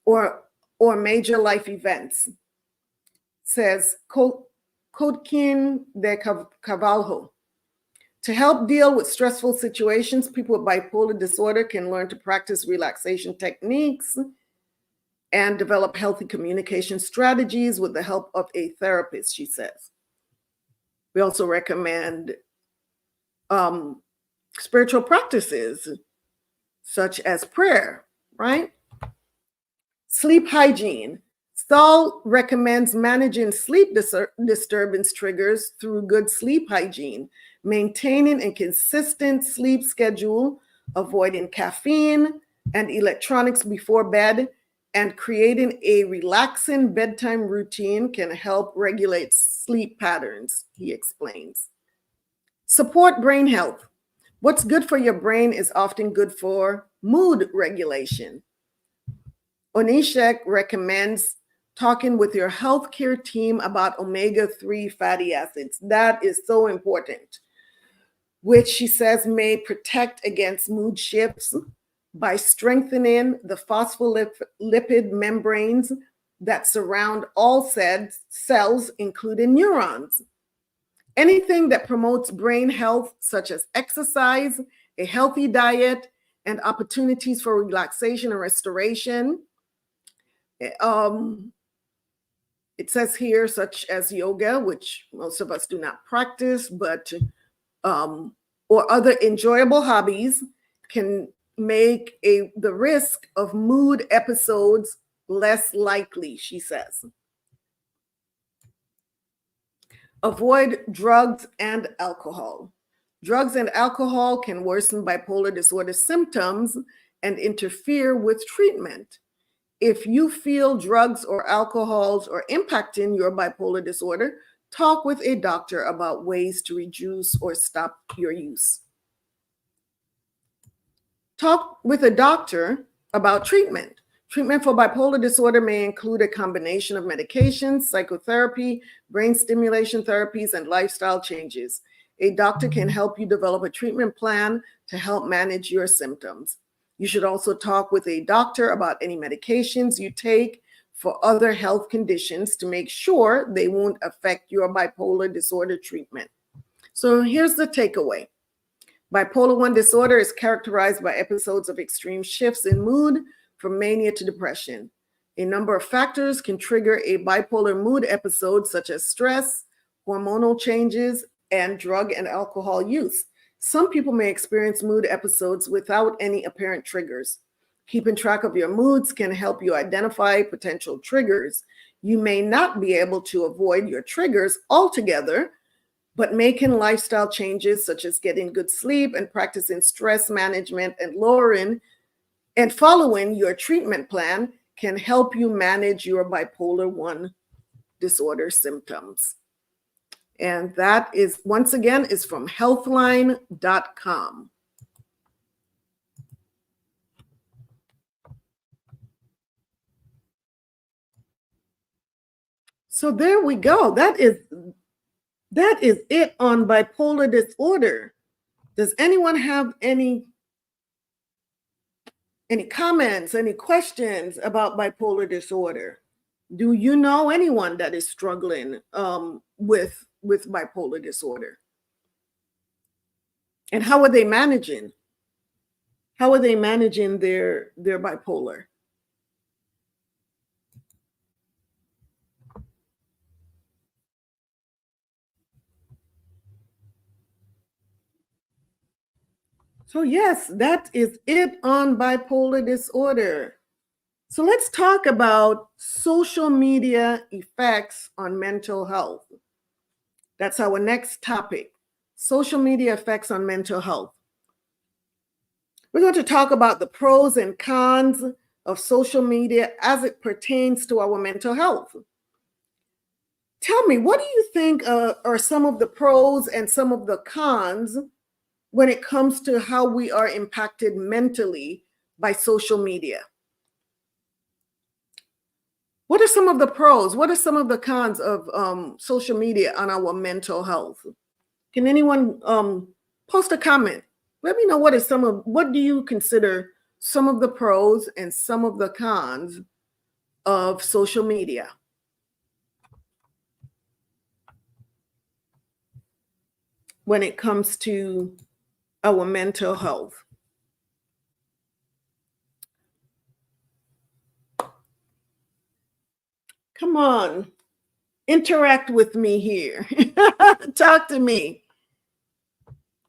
or major life events, says Kodkin de Cavalho. To help deal with stressful situations, people with bipolar disorder can learn to practice relaxation techniques and develop healthy communication strategies with the help of a therapist, she says. We also recommend spiritual practices such as prayer, right? Sleep hygiene. Zoll recommends managing sleep disturbance triggers through good sleep hygiene, maintaining a consistent sleep schedule, avoiding caffeine and electronics before bed, and creating a relaxing bedtime routine can help regulate sleep patterns, he explains. Support brain health. What's good for your brain is often good for mood regulation. Onishak recommends talking with your healthcare team about omega-3 fatty acids. That is so important, which she says may protect against mood shifts by strengthening the phospholipid membranes that surround all cells, including neurons. Anything that promotes brain health, such as exercise, a healthy diet, and opportunities for relaxation and restoration. It says here, such as yoga, which most of us do not practice, but or other enjoyable hobbies can make the risk of mood episodes less likely, she says. Avoid drugs and alcohol. Drugs and alcohol can worsen bipolar disorder symptoms and interfere with treatment. If you feel drugs or alcohols are impacting your bipolar disorder, talk with a doctor about ways to reduce or stop your use. Talk with a doctor about treatment. Treatment for bipolar disorder may include a combination of medications, psychotherapy, brain stimulation therapies, and lifestyle changes. A doctor can help you develop a treatment plan to help manage your symptoms. You should also talk with a doctor about any medications you take for other health conditions to make sure they won't affect your bipolar disorder treatment. So here's the takeaway. Bipolar 1 disorder is characterized by episodes of extreme shifts in mood from mania to depression. A number of factors can trigger a bipolar mood episode, such as stress, hormonal changes, and drug and alcohol use. Some people may experience mood episodes without any apparent triggers. Keeping track of your moods can help you identify potential triggers. You may not be able to avoid your triggers altogether, but making lifestyle changes such as getting good sleep and practicing stress management and lowering and following your treatment plan can help you manage your bipolar 1 disorder symptoms. And that is, once again, is from healthline.com. So there we go. That is it on bipolar disorder. Does anyone have any comments, any questions about bipolar disorder? Do you know anyone that is struggling with bipolar disorder? And how are they managing? How are they managing their bipolar? So yes, that is it on bipolar disorder. So let's talk about social media effects on mental health. That's our next topic. Social media effects on mental health. We're going to talk about the pros and cons of social media as it pertains to our mental health. Tell me, what do you think are some of the pros and some of the cons when it comes to how we are impacted mentally by social media? What are some of the pros? What are some of the cons of social media on our mental health? Can anyone post a comment? Let me know what do you consider some of the pros and some of the cons of social media? When it comes to our mental health. Come on, interact with me here. Talk to me.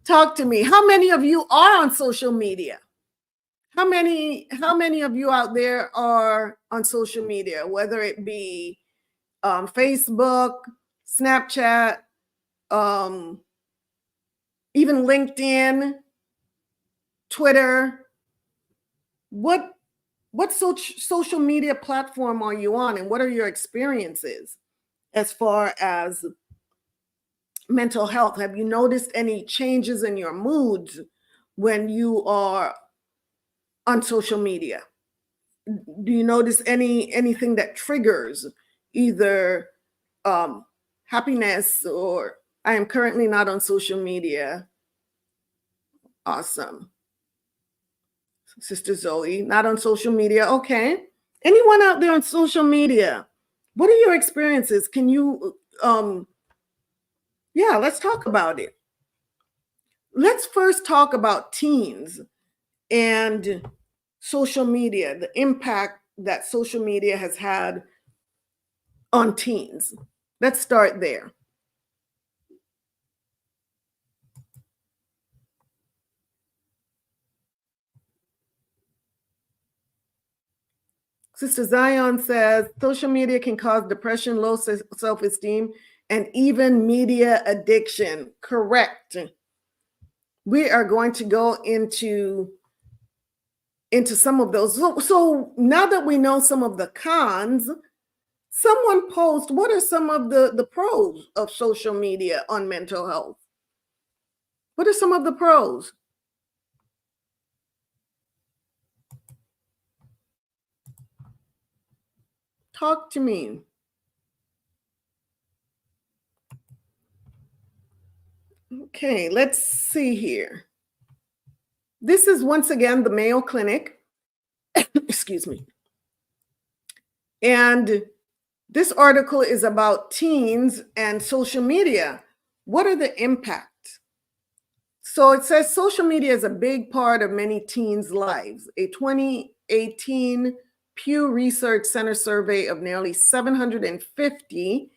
Talk to me. How many of you are on social media? How many of you out there are on social media, whether it be Facebook, Snapchat, even LinkedIn, Twitter? What social media platform are you on, and what are your experiences as far as mental health? Have you noticed any changes in your moods when you are on social media? Do you notice anything that triggers either happiness or I am currently not on social media? Awesome. Sister Zoe, not on social media. Okay. Anyone out there on social media? What are your experiences? Can you, let's talk about it. Let's first talk about teens and social media, the impact that social media has had on teens. Let's start there. Sister Zion says social media can cause depression, low self-esteem, and even media addiction. Correct. We are going to go into some of those. So now that we know some of the cons, someone post, what are some of the pros of social media on mental health? What are some of the pros? Talk to me. Okay, let's see here. This is once again the Mayo Clinic. Excuse me. And this article is about teens and social media. What are the impacts? So it says social media is a big part of many teens' lives. A 2018 Pew Research Center survey of nearly 750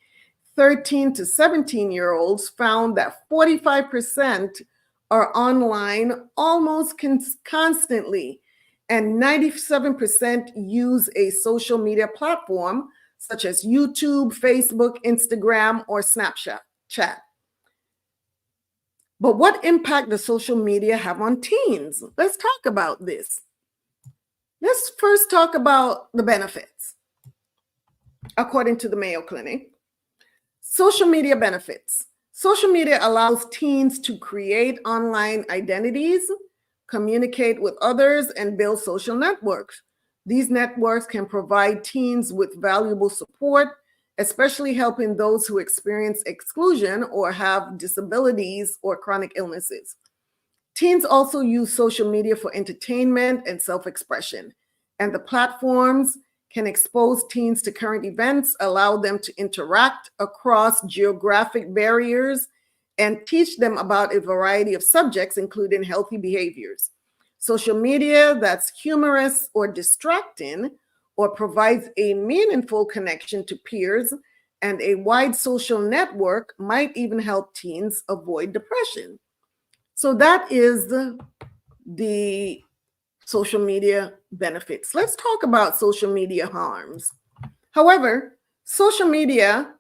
13 to 17-year-olds found that 45% are online almost constantly, and 97% use a social media platform such as YouTube, Facebook, Instagram, or Snapchat. But what impact does social media have on teens? Let's talk about this. Let's first talk about the benefits. According to the Mayo Clinic, social media benefits. Social media allows teens to create online identities, communicate with others, and build social networks. These networks can provide teens with valuable support, especially helping those who experience exclusion or have disabilities or chronic illnesses. Teens also use social media for entertainment and self-expression, and the platforms can expose teens to current events, allow them to interact across geographic barriers, and teach them about a variety of subjects, including healthy behaviors. Social media that's humorous or distracting or provides a meaningful connection to peers and a wide social network might even help teens avoid depression. So that is the social media benefits. Let's talk about social media harms. However, social media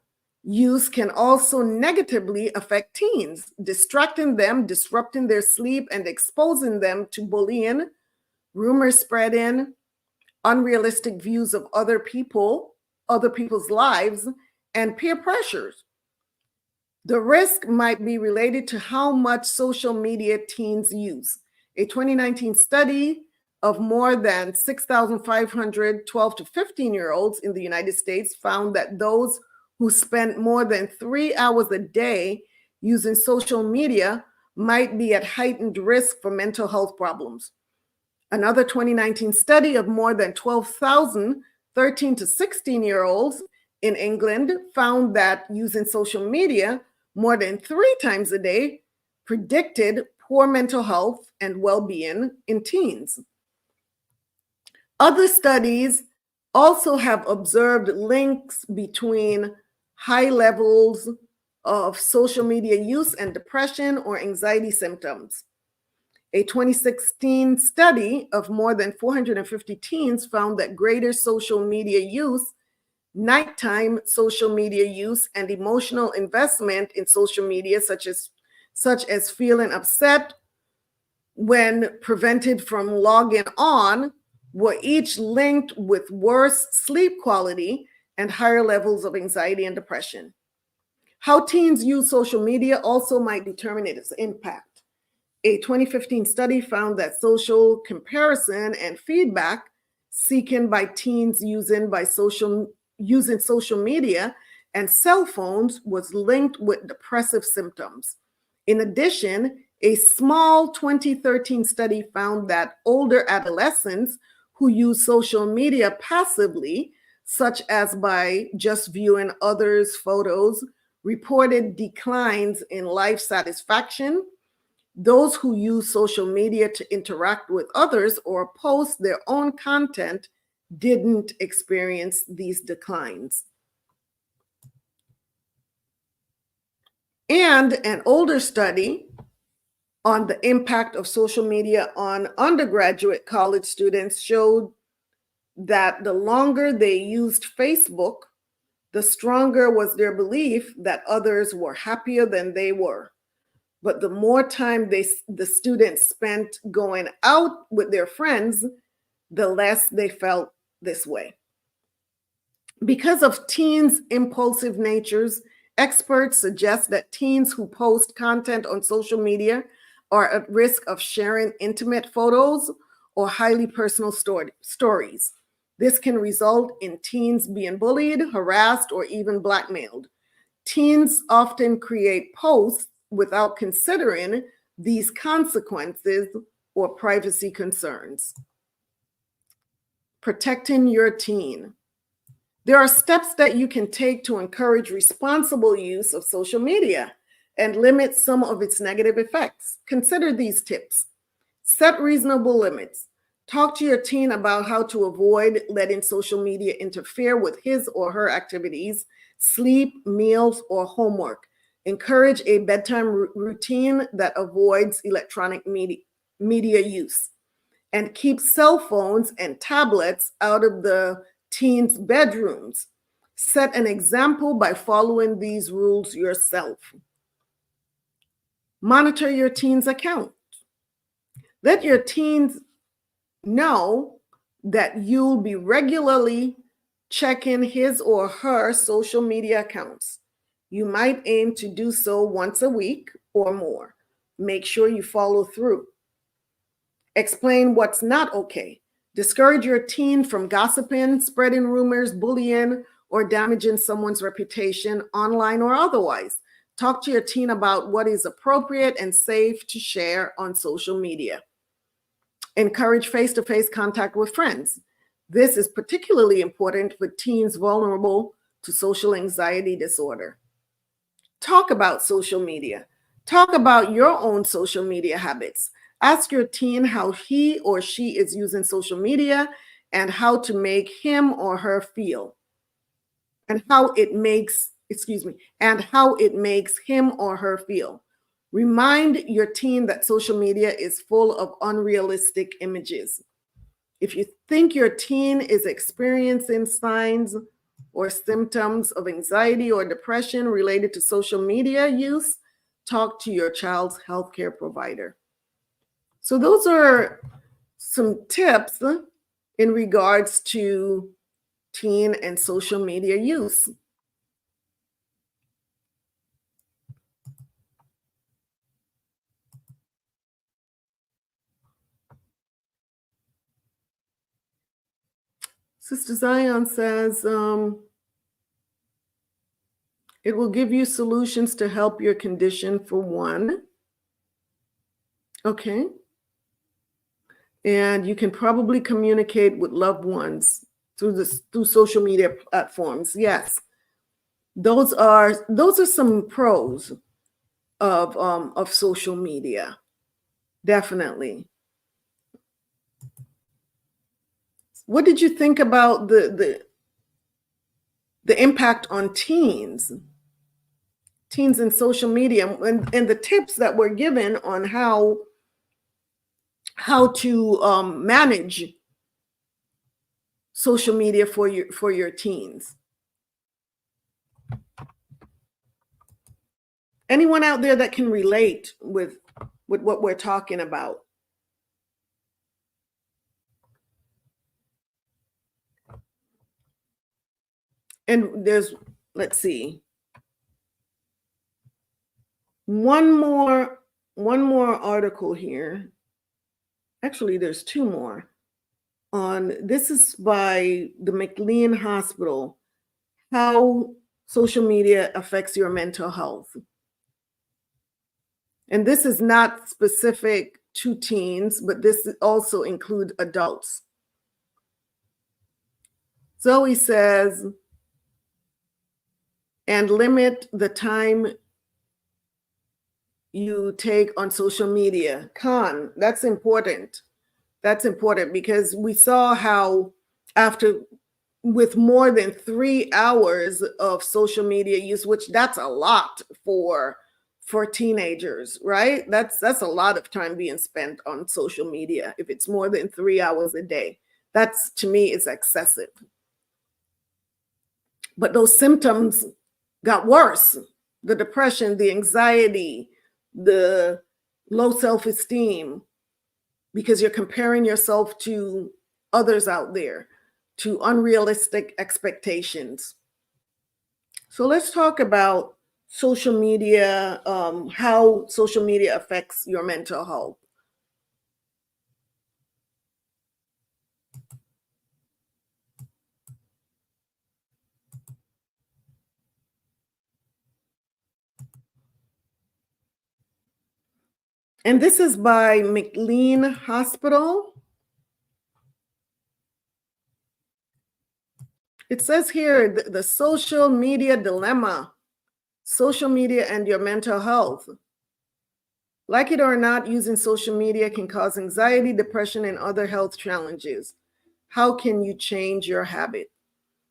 use can also negatively affect teens, distracting them, disrupting their sleep, and exposing them to bullying, rumor spreading, unrealistic views of other people's lives, and peer pressures. The risk might be related to how much social media teens use. A 2019 study of more than 6,500 12 to 15-year-olds in the United States found that those who spent more than 3 hours a day using social media might be at heightened risk for mental health problems. Another 2019 study of more than 12,000 13 to 16-year-olds in England found that using social media more than 3 times a day predicted poor mental health and well-being in teens. Other studies also have observed links between high levels of social media use and depression or anxiety symptoms. A 2016 study of more than 450 teens found that greater social media use, nighttime social media use, and emotional investment in social media, such as feeling upset when prevented from logging on, were each linked with worse sleep quality and higher levels of anxiety and depression. How teens use social media also might determine its impact. A 2015 study found that social comparison and feedback seeking by teens using social media and cell phones was linked with depressive symptoms. In addition, a small 2013 study found that older adolescents who use social media passively, such as by just viewing others' photos, reported declines in life satisfaction. Those who use social media to interact with others or post their own content didn't experience these declines. And an older study on the impact of social media on undergraduate college students showed that the longer they used Facebook, the stronger was their belief that others were happier than they were. But the more time the students spent going out with their friends, the less they felt this way. Because of teens' impulsive natures, experts suggest that teens who post content on social media are at risk of sharing intimate photos or highly personal stories. This can result in teens being bullied, harassed, or even blackmailed. Teens often create posts without considering these consequences or privacy concerns. Protecting your teen. There are steps that you can take to encourage responsible use of social media and limit some of its negative effects. Consider these tips. Set reasonable limits. Talk to your teen about how to avoid letting social media interfere with his or her activities, sleep, meals, or homework. Encourage a bedtime routine that avoids electronic media use. And keep cell phones and tablets out of the teens' bedrooms. Set an example by following these rules yourself. Monitor your teen's account. Let your teens know that you'll be regularly checking his or her social media accounts. You might aim to do so once a week or more. Make sure you follow through. Explain what's not okay. Discourage your teen from gossiping, spreading rumors, bullying, or damaging someone's reputation online or otherwise. Talk to your teen about what is appropriate and safe to share on social media. Encourage face-to-face contact with friends. This is particularly important for teens vulnerable to social anxiety disorder. Talk about social media. Talk about your own social media habits. Ask your teen how he or she is using social media and how to make him or her feel, and how it makes him or her feel. Remind your teen that social media is full of unrealistic images. If you think your teen is experiencing signs or symptoms of anxiety or depression related to social media use, talk to your child's healthcare provider. So those are some tips in regards to teen and social media use. Sister Zion says, it will give you solutions to help your condition for one. Okay. And you can probably communicate with loved ones through social media platforms. Yes. Those are some pros of social media. Definitely. What did you think about the impact on teens and social media, and the tips that were given on how to manage social media for your teens? Anyone out there that can relate with what we're talking about? And there's, let's see, one more article here. Actually, there's two more. This is by the McLean Hospital, how social media affects your mental health. And this is not specific to teens, but this also includes adults. Zoe says, and limit the time you take on social media. Con, that's important. That's important because we saw how with more than 3 hours of social media use, which that's a lot for teenagers, right? That's a lot of time being spent on social media. If it's more than 3 hours a day, that's, to me, is excessive. But those symptoms got worse. The depression, the anxiety, the low self-esteem, because you're comparing yourself to others out there, to unrealistic expectations. So let's talk about social media, how social media affects your mental health. And this is by McLean Hospital. It says here, the social media dilemma, social media and your mental health. Like it or not, using social media can cause anxiety, depression, and other health challenges. How can you change your habit?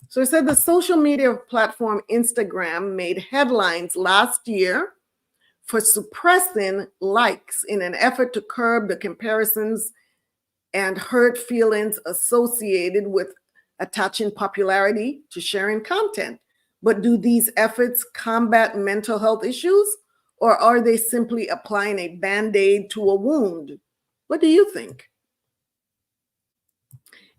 So it said the social media platform Instagram made headlines last year for suppressing likes in an effort to curb the comparisons and hurt feelings associated with attaching popularity to sharing content. But do these efforts combat mental health issues, or are they simply applying a band-aid to a wound? What do you think?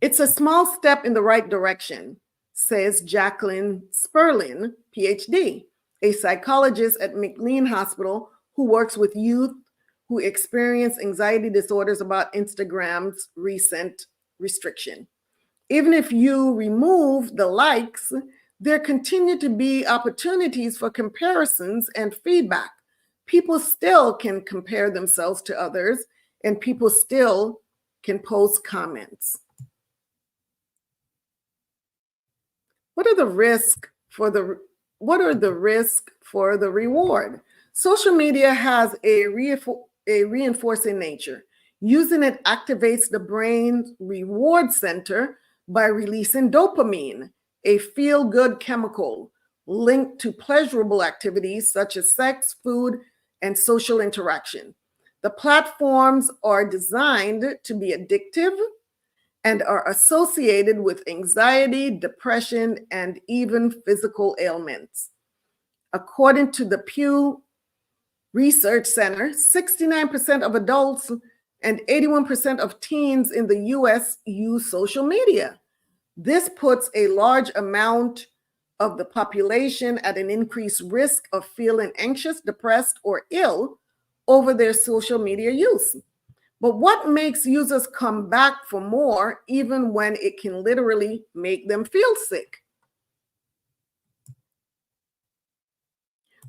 It's a small step in the right direction, says Jacqueline Sperlin, PhD, a psychologist at McLean Hospital who works with youth who experience anxiety disorders about Instagram's recent restriction. Even if you remove the likes, there continue to be opportunities for comparisons and feedback. People still can compare themselves to others, and people still can post comments. What are the risks for the reward? Social media has a reinforcing nature. Using it activates the brain's reward center by releasing dopamine, a feel-good chemical linked to pleasurable activities such as sex, food, and social interaction. The platforms are designed to be addictive and are associated with anxiety, depression, and even physical ailments. According to the Pew Research Center, 69% of adults and 81% of teens in the US use social media. This puts a large amount of the population at an increased risk of feeling anxious, depressed, or ill over their social media use. But what makes users come back for more even when it can literally make them feel sick?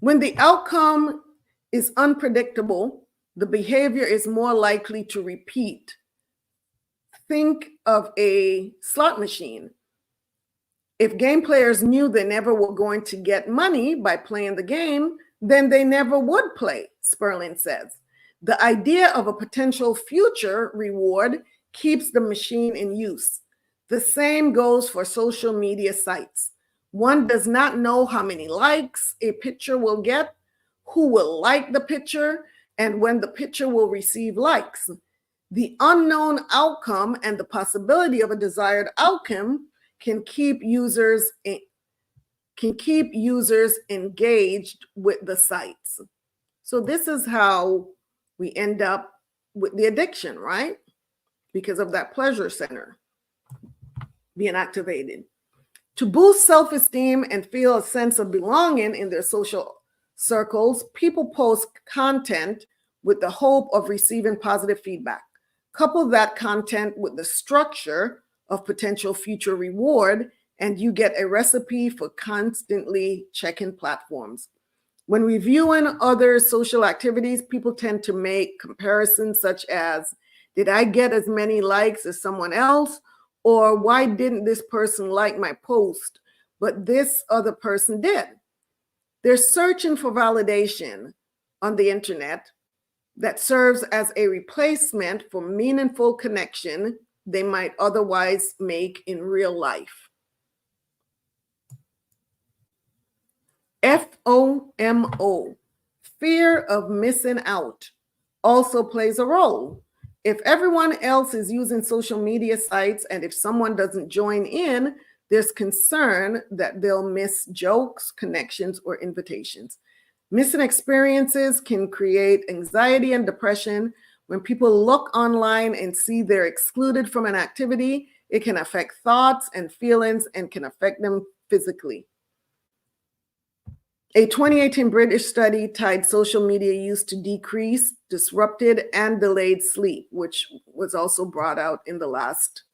When the outcome is unpredictable, the behavior is more likely to repeat. Think of a slot machine. If game players knew they never were going to get money by playing the game, then they never would play, Sperlin says. The idea of a potential future reward keeps the machine in use. The same goes for social media sites. One does not know how many likes a picture will get, who will like the picture, and when the picture will receive likes. The unknown outcome and the possibility of a desired outcome can keep users engaged with the sites. So this is how we end up with the addiction, right? Because of that pleasure center being activated. To boost self-esteem and feel a sense of belonging in their social circles, people post content with the hope of receiving positive feedback. Couple that content with the structure of potential future reward, and you get a recipe for constantly checking platforms. When reviewing other social activities, people tend to make comparisons such as, did I get as many likes as someone else? Or why didn't this person like my post, but this other person did? They're searching for validation on the internet that serves as a replacement for meaningful connection they might otherwise make in real life. FOMO, fear of missing out, also plays a role. If everyone else is using social media sites and if someone doesn't join in, there's concern that they'll miss jokes, connections, or invitations. Missing experiences can create anxiety and depression. When people look online and see they're excluded from an activity, it can affect thoughts and feelings and can affect them physically. A 2018 British study tied social media use to decreased, disrupted, and delayed sleep, which was also brought out in the last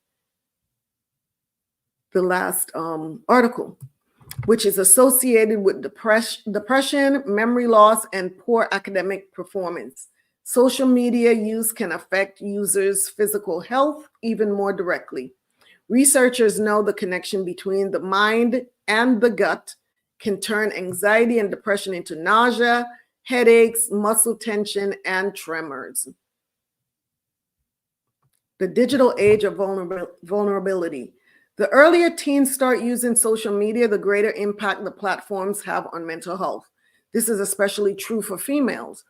article, which is associated with depression, memory loss, and poor academic performance. Social media use can affect users' physical health even more directly. Researchers know the connection between the mind and the gut can turn anxiety and depression into nausea, headaches, muscle tension, and tremors. The digital age of vulnerability. The earlier teens start using social media, the greater impact the platforms have on mental health. This is especially true for females.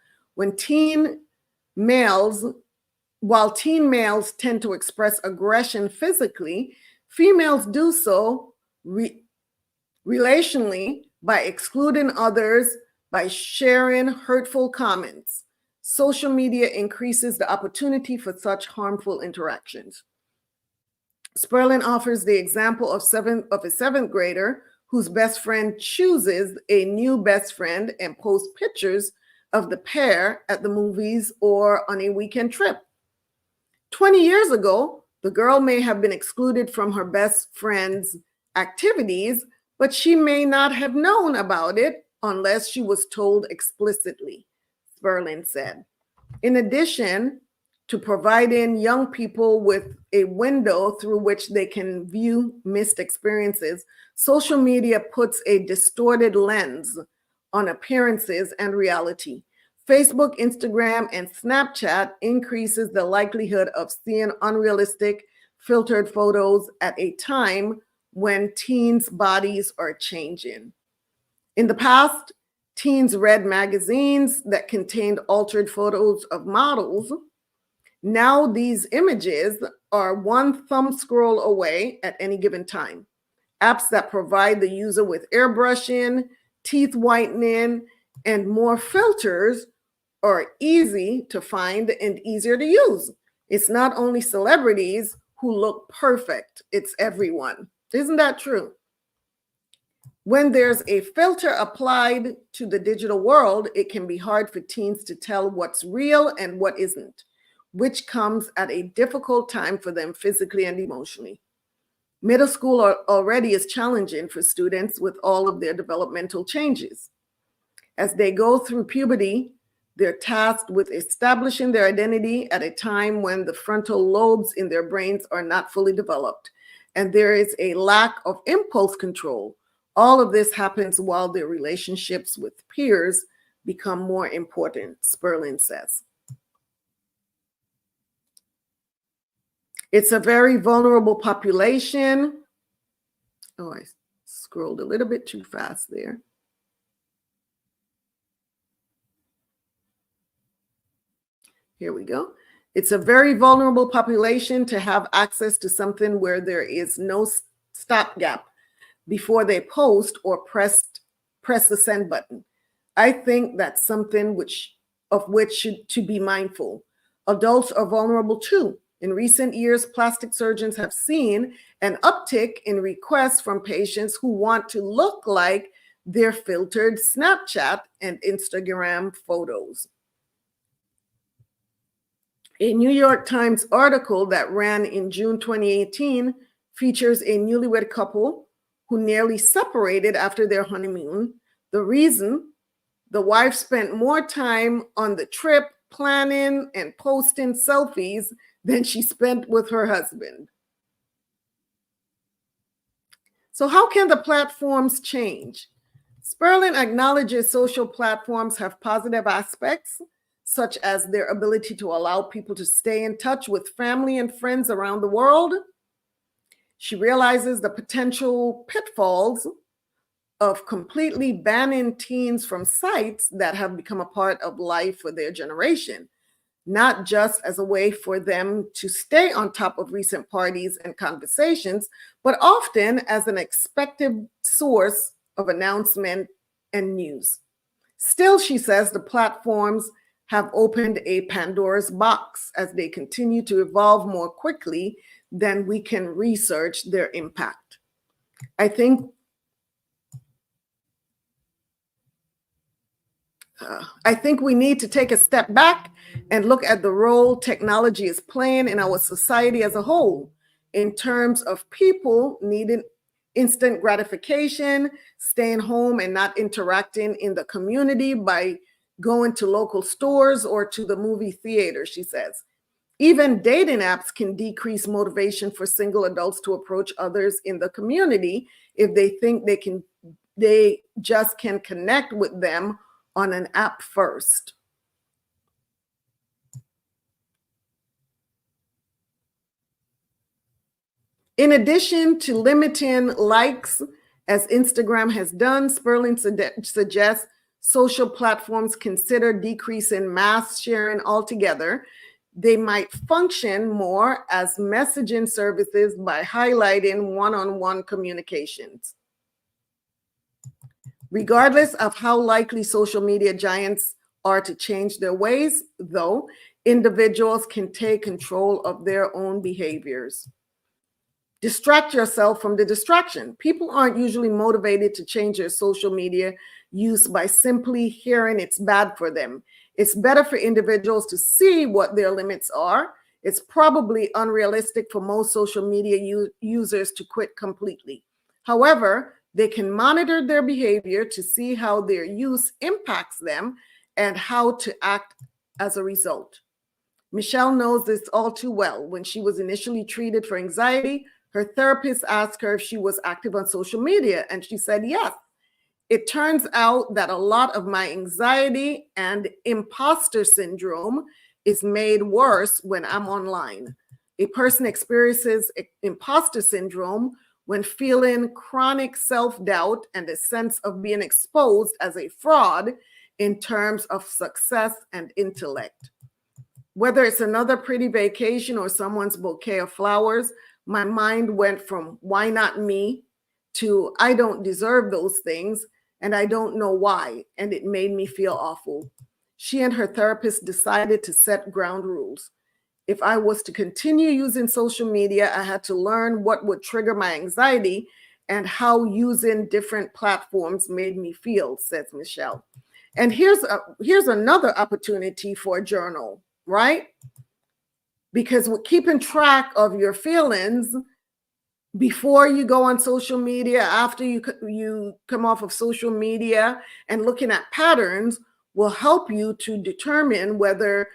While teen males tend to express aggression physically, females do so relationally by excluding others, by sharing hurtful comments. Social media increases the opportunity for such harmful interactions. Sperling offers the example of a seventh grader whose best friend chooses a new best friend and posts pictures of the pair at the movies or on a weekend trip. 20 years ago, the girl may have been excluded from her best friend's activities, but she may not have known about it unless she was told explicitly, Sperling said. In addition to providing young people with a window through which they can view missed experiences, social media puts a distorted lens on appearances and reality. Facebook, Instagram, and Snapchat increases the likelihood of seeing unrealistic, filtered photos at a time when teens' bodies are changing. In the past, teens read magazines that contained altered photos of models. Now these images are one thumb scroll away at any given time. Apps that provide the user with airbrushing, teeth whitening, and more filters are easy to find and easier to use. It's not only celebrities who look perfect, it's everyone. Isn't that true? When there's a filter applied to the digital world, it can be hard for teens to tell what's real and what isn't, which comes at a difficult time for them physically and emotionally. Middle school already is challenging for students with all of their developmental changes. As they go through puberty, they're tasked with establishing their identity at a time when the frontal lobes in their brains are not fully developed, and there is a lack of impulse control. All of this happens while their relationships with peers become more important, Sperling says. It's a very vulnerable population. Oh, I scrolled a little bit too fast there. Here we go. It's a very vulnerable population to have access to something where there is no stopgap before they post or press the send button. I think that's something of which should to be mindful. Adults are vulnerable too. In recent years, plastic surgeons have seen an uptick in requests from patients who want to look like their filtered Snapchat and Instagram photos. A New York Times article that ran in June 2018 features a newlywed couple who nearly separated after their honeymoon. The reason? The wife spent more time on the trip planning and posting selfies than she spent with her husband. So how can the platforms change? Sperling acknowledges social platforms have positive aspects, such as their ability to allow people to stay in touch with family and friends around the world. She realizes the potential pitfalls of completely banning teens from sites that have become a part of life for their generation, not just as a way for them to stay on top of recent parties and conversations, but often as an expected source of announcement and news. Still, she says the platforms have opened a Pandora's box as they continue to evolve more quickly than we can research their impact. I think we need to take a step back and look at the role technology is playing in our society as a whole, in terms of people needing instant gratification, staying home and not interacting in the community by going to local stores or to the movie theater, she says. Even dating apps can decrease motivation for single adults to approach others in the community if they think they just can connect with them on an app first. In addition to limiting likes, as Instagram has done, Sperling suggests social platforms consider decreasing mass sharing altogether. They might function more as messaging services by highlighting one-on-one communications. Regardless of how likely social media giants are to change their ways, though, individuals can take control of their own behaviors. Distract yourself from the distraction. People aren't usually motivated to change their social media use by simply hearing it's bad for them. It's better for individuals to see what their limits are. It's probably unrealistic for most social media users to quit completely. However, they can monitor their behavior to see how their use impacts them and how to act as a result. Michelle knows this all too well. When she was initially treated for anxiety, her therapist asked her if she was active on social media, and she said yes. It turns out that a lot of my anxiety and imposter syndrome is made worse when I'm online. A person experiences imposter syndrome when feeling chronic self-doubt and a sense of being exposed as a fraud in terms of success and intellect. Whether it's another pretty vacation or someone's bouquet of flowers, my mind went from why not me to I don't deserve those things and I don't know why, and it made me feel awful. She and her therapist decided to set ground rules. If I was to continue using social media, I had to learn what would trigger my anxiety and how using different platforms made me feel, says Michelle. And here's another opportunity for a journal, right? Because with keeping track of your feelings before you go on social media, after you come off of social media, and looking at patterns will help you to determine whether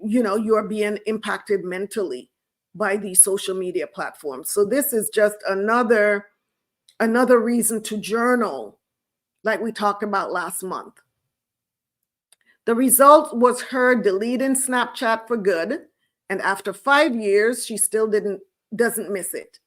you're being impacted mentally by these social media platforms. So this is just another reason to journal, like we talked about last month. The result was her deleting Snapchat for good, and after 5 years, she still doesn't miss it.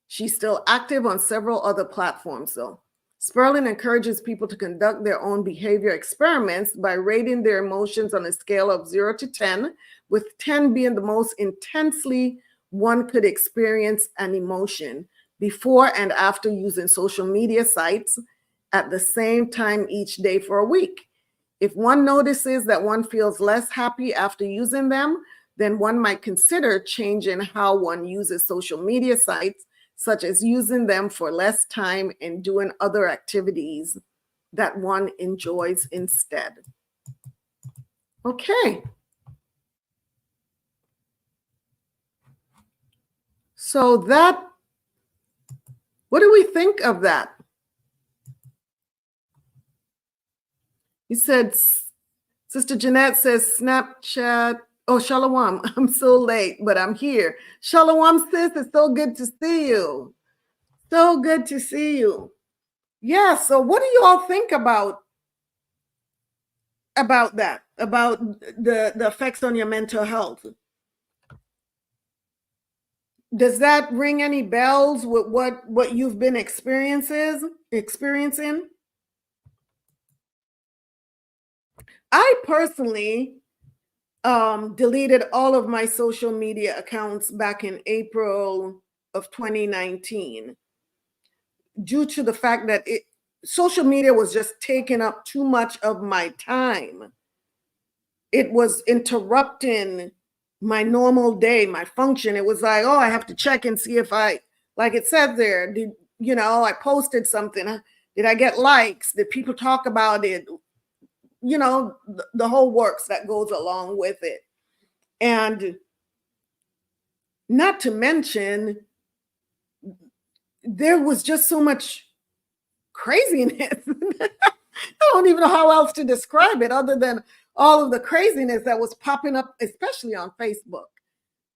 She's still active on several other platforms, though. Sperling encourages people to conduct their own behavior experiments by rating their emotions on a scale of 0 to 10, with 10 being the most intensely one could experience an emotion before and after using social media sites at the same time each day for a week. If one notices that one feels less happy after using them, then one might consider changing how one uses social media sites, such as using them for less time and doing other activities that one enjoys instead. Okay. So what do we think of that? He said, Sister Jeanette says, Snapchat. Oh, Shalawam, I'm so late, but I'm here. Shalawam, sis, it's so good to see you. So good to see you. Yeah, so what do you all think about that, about the effects on your mental health? Does that ring any bells with what you've been experiencing? I personally deleted all of my social media accounts back in April of 2019 due to the fact that social media was just taking up too much of my time. It was interrupting my normal day, my function. It was like, oh, I have to check and see if like it said there, I posted something. Did I get likes? Did people talk about it? The whole works that goes along with it. And not to mention, there was just so much craziness. I don't even know how else to describe it other than all of the craziness that was popping up, especially on Facebook.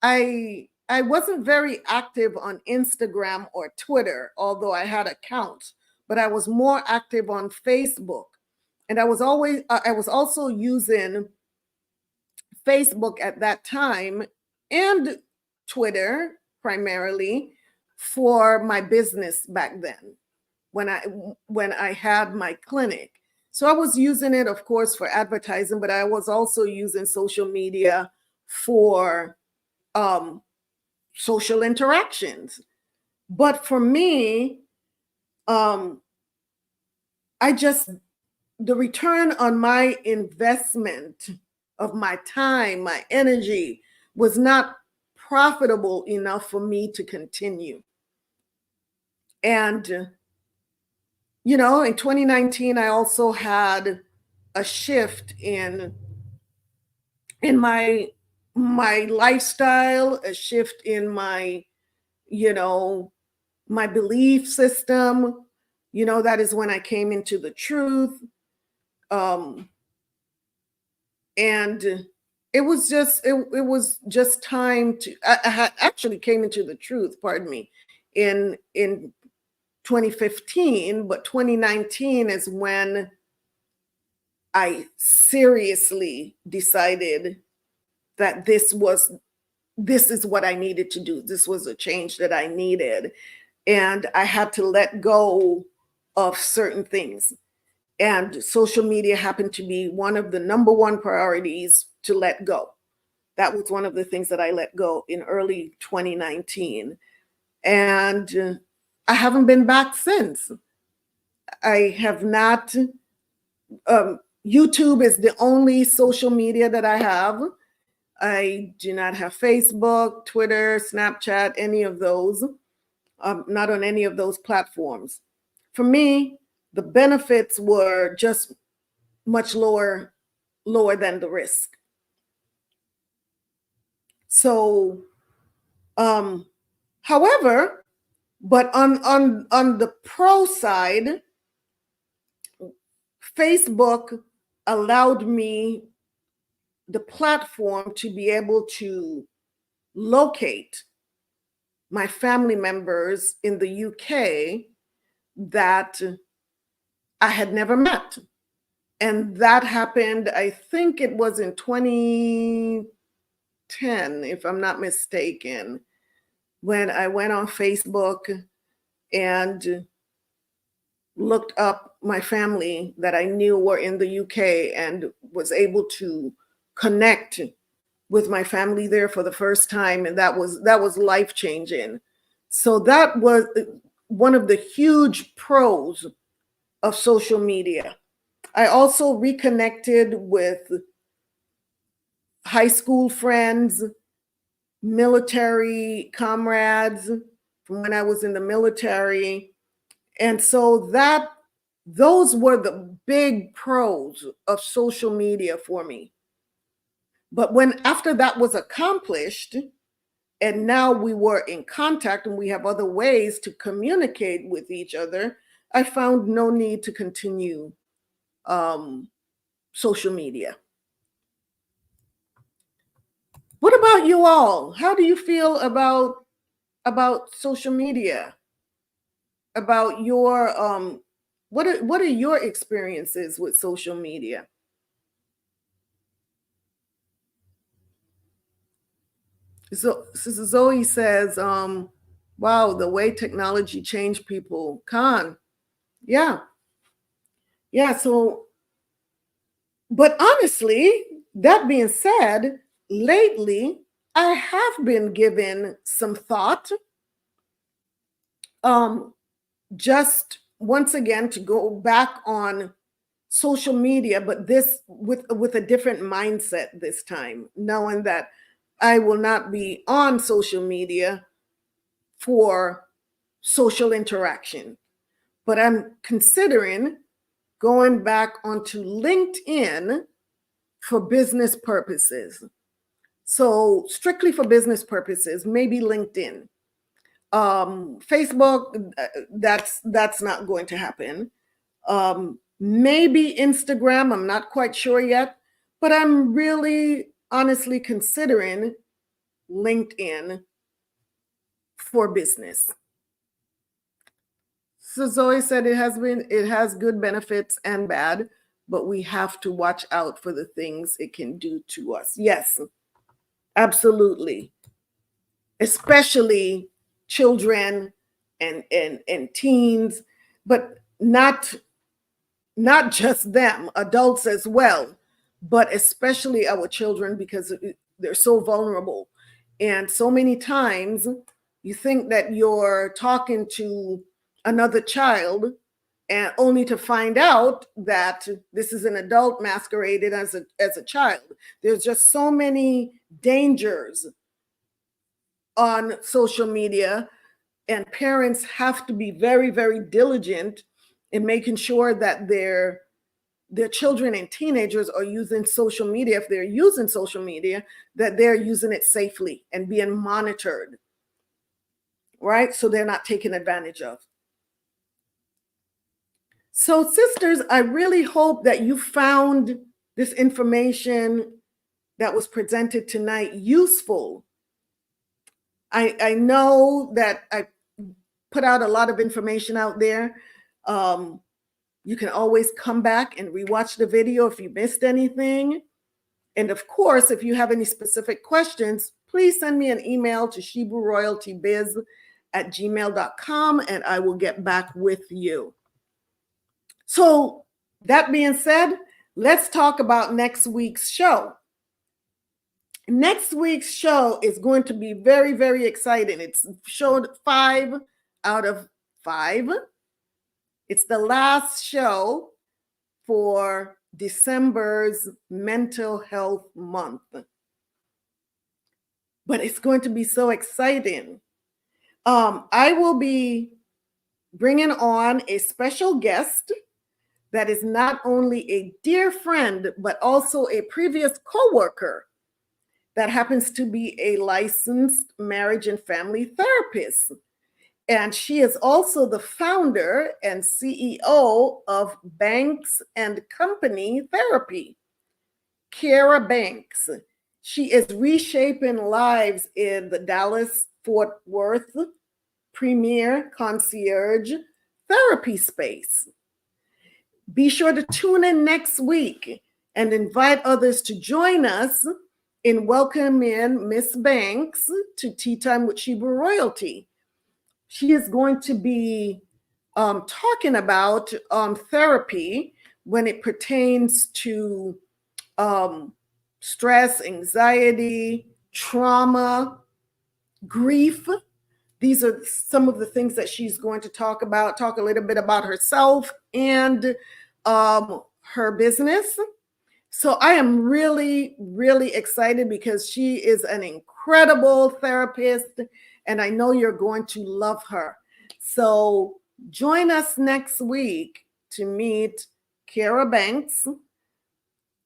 I wasn't very active on Instagram or Twitter, although I had accounts, but I was more active on Facebook. And I was also using Facebook at that time and Twitter primarily for my business back then when I had my clinic. So I was using it, of course, for advertising, but I was also using social media for social interactions. But for me, the return on my investment of my time, my energy, was not profitable enough for me to continue. And, in 2019, I also had a shift in my lifestyle, a shift in my, my belief system. That is when I came into the truth. And it was just time to, I actually came into the truth, pardon me, in 2015, but 2019 is when I seriously decided that this is what I needed to do. This was a change that I needed. And I had to let go of certain things. And social media happened to be one of the number one priorities to let go. That was one of the things that I let go in early 2019. And I haven't been back since. I have not. YouTube is the only social media that I have. I do not have Facebook, Twitter, Snapchat, any of those. Not on any of those platforms. For me, the benefits were just much lower than the risk. So, however, but on the pro side, Facebook allowed me the platform to be able to locate my family members in the UK that I had never met. And that happened, I think it was in 2010, if I'm not mistaken, when I went on Facebook and looked up my family that I knew were in the UK and was able to connect with my family there for the first time. And that was life-changing. So that was one of the huge pros of social media. I also reconnected with high school friends, military comrades from when I was in the military. And so those were the big pros of social media for me. But after that was accomplished, and now we were in contact and we have other ways to communicate with each other, I found no need to continue social media. What about you all? How do you feel about social media? About your what are your experiences with social media? So Sister Zoe says, wow, the way technology changed people. Khan. Yeah. So, but honestly, that being said, lately, I have been given some thought, just once again to go back on social media, but this with a different mindset this time, knowing that I will not be on social media for social interaction, but I'm considering going back onto LinkedIn for business purposes. So strictly for business purposes, maybe LinkedIn. Facebook, that's not going to happen. Maybe Instagram, I'm not quite sure yet, but I'm really honestly considering LinkedIn for business. So Zoe said it has good benefits and bad, but we have to watch out for the things it can do to us. Yes, absolutely. Especially children and teens, but not just them, adults as well, but especially our children, because they're so vulnerable. And so many times you think that you're talking to another child, and only to find out that this is an adult masqueraded as a child. There's just so many dangers on social media, and parents have to be very, very diligent in making sure that their children and teenagers are using social media. If they're using social media, that they're using it safely and being monitored, right? So they're not taken advantage of. So sisters, I really hope that you found this information that was presented tonight useful. I know that I put out a lot of information out there. You can always come back and rewatch the video if you missed anything. And of course, if you have any specific questions, please send me an email to shebrewroyaltybiz@gmail.com and I will get back with you. So that being said, let's talk about next week's show. Next week's show is going to be very, very exciting. It's show 5 out of 5. It's the last show for December's Mental Health Month. But it's going to be so exciting. I will be bringing on a special guest that is not only a dear friend, but also a previous coworker that happens to be a licensed marriage and family therapist. And she is also the founder and CEO of Banks and Company Therapy, Kara Banks. She is reshaping lives in the Dallas-Fort Worth premier concierge therapy space. Be sure to tune in next week and invite others to join us in welcoming Miss Banks to Tea Time with Shebrew Royalty. She is going to be talking about therapy when it pertains to stress, anxiety, trauma, grief. These are some of the things that she's going to talk about, talk a little bit about herself and her business. So I am really, really excited because she is an incredible therapist and I know you're going to love her. So join us next week to meet Kara Banks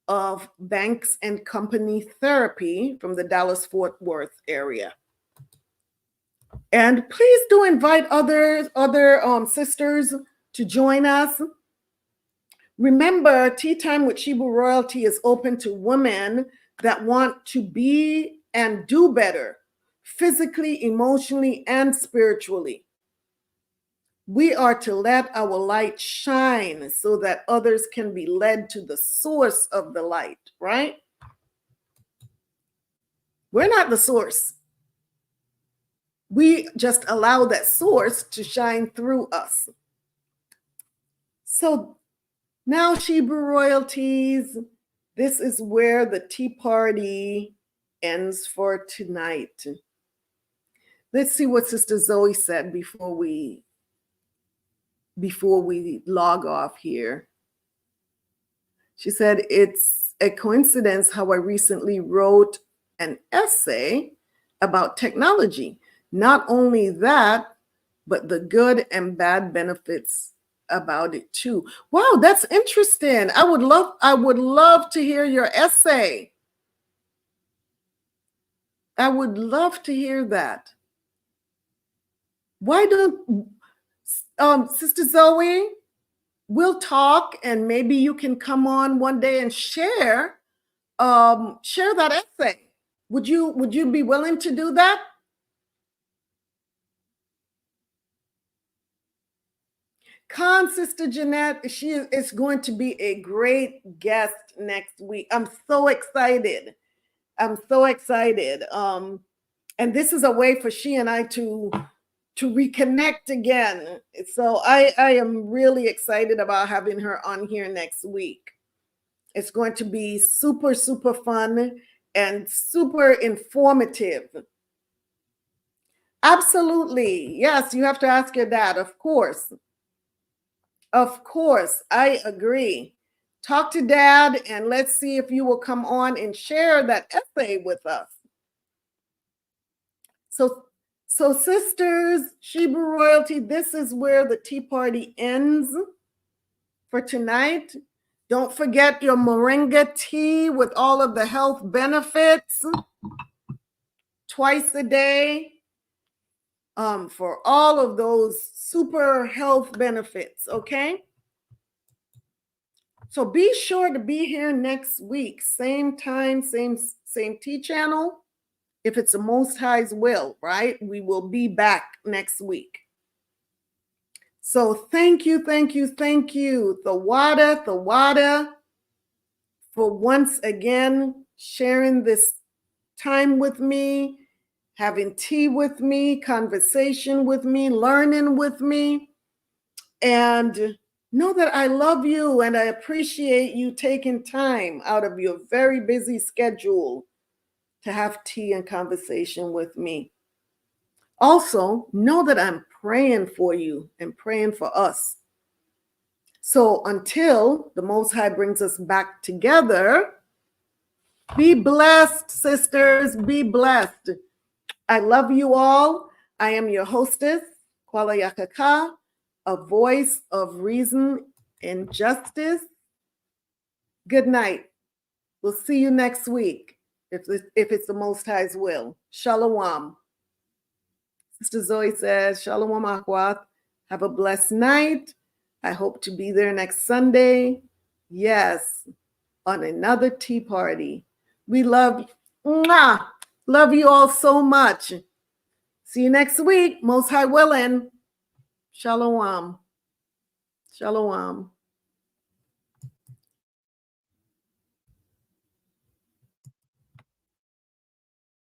of Banks and Company Therapy from the Dallas-Fort Worth area. And please do invite other sisters to join us. Remember, Tea Time with Shebrew Royalty is open to women that want to be and do better, physically, emotionally, and spiritually. We are to let our light shine so that others can be led to the source of the light, right? We're not the source. We just allow that source to shine through us. So now, Shebrew Royalties, this is where the tea party ends for tonight. Let's see what Sister Zoe said before we log off here. She said, it's a coincidence how I recently wrote an essay about technology. Not only that, but the good and bad benefits about it too. Wow, that's interesting. I would love to hear your essay. I would love to hear that. Why don't Sister Zoe, we'll talk and maybe you can come on one day and share share that essay. Would you be willing to do that? Sister Jeanette, she is going to be a great guest next week. I'm so excited. I'm so excited. And this is a way for she and I to reconnect again. So I am really excited about having her on here next week. It's going to be super, super fun and super informative. Absolutely. Yes, you have to ask your dad, of course. Of course, I agree. Talk to dad and let's see if you will come on and share that essay with us. So sisters, Shebrew Royalty, this is where the tea party ends for tonight. Don't forget your moringa tea with all of the health benefits twice a day for all of those super health benefits, okay? So be sure to be here next week, same time, same tea channel. If it's the Most High's will, right? We will be back next week. So thank you, Thawada, for once again sharing this time with me, having tea with me, conversation with me, learning with me. And know that I love you and I appreciate you taking time out of your very busy schedule to have tea and conversation with me. Also, know that I'm praying for you and praying for us. So until the Most High brings us back together, be blessed, sisters, be blessed. I love you all. I am your hostess, Kwala Yakaka, a voice of reason and justice. Good night. We'll see you next week, if it's the Most High's will. Shalawam. Sister Zoe says, Shalawam Akwat. Have a blessed night. I hope to be there next Sunday. Yes, on another tea party. We love you all so much. See you next week. Most High willing. Shalawam. Shalawam.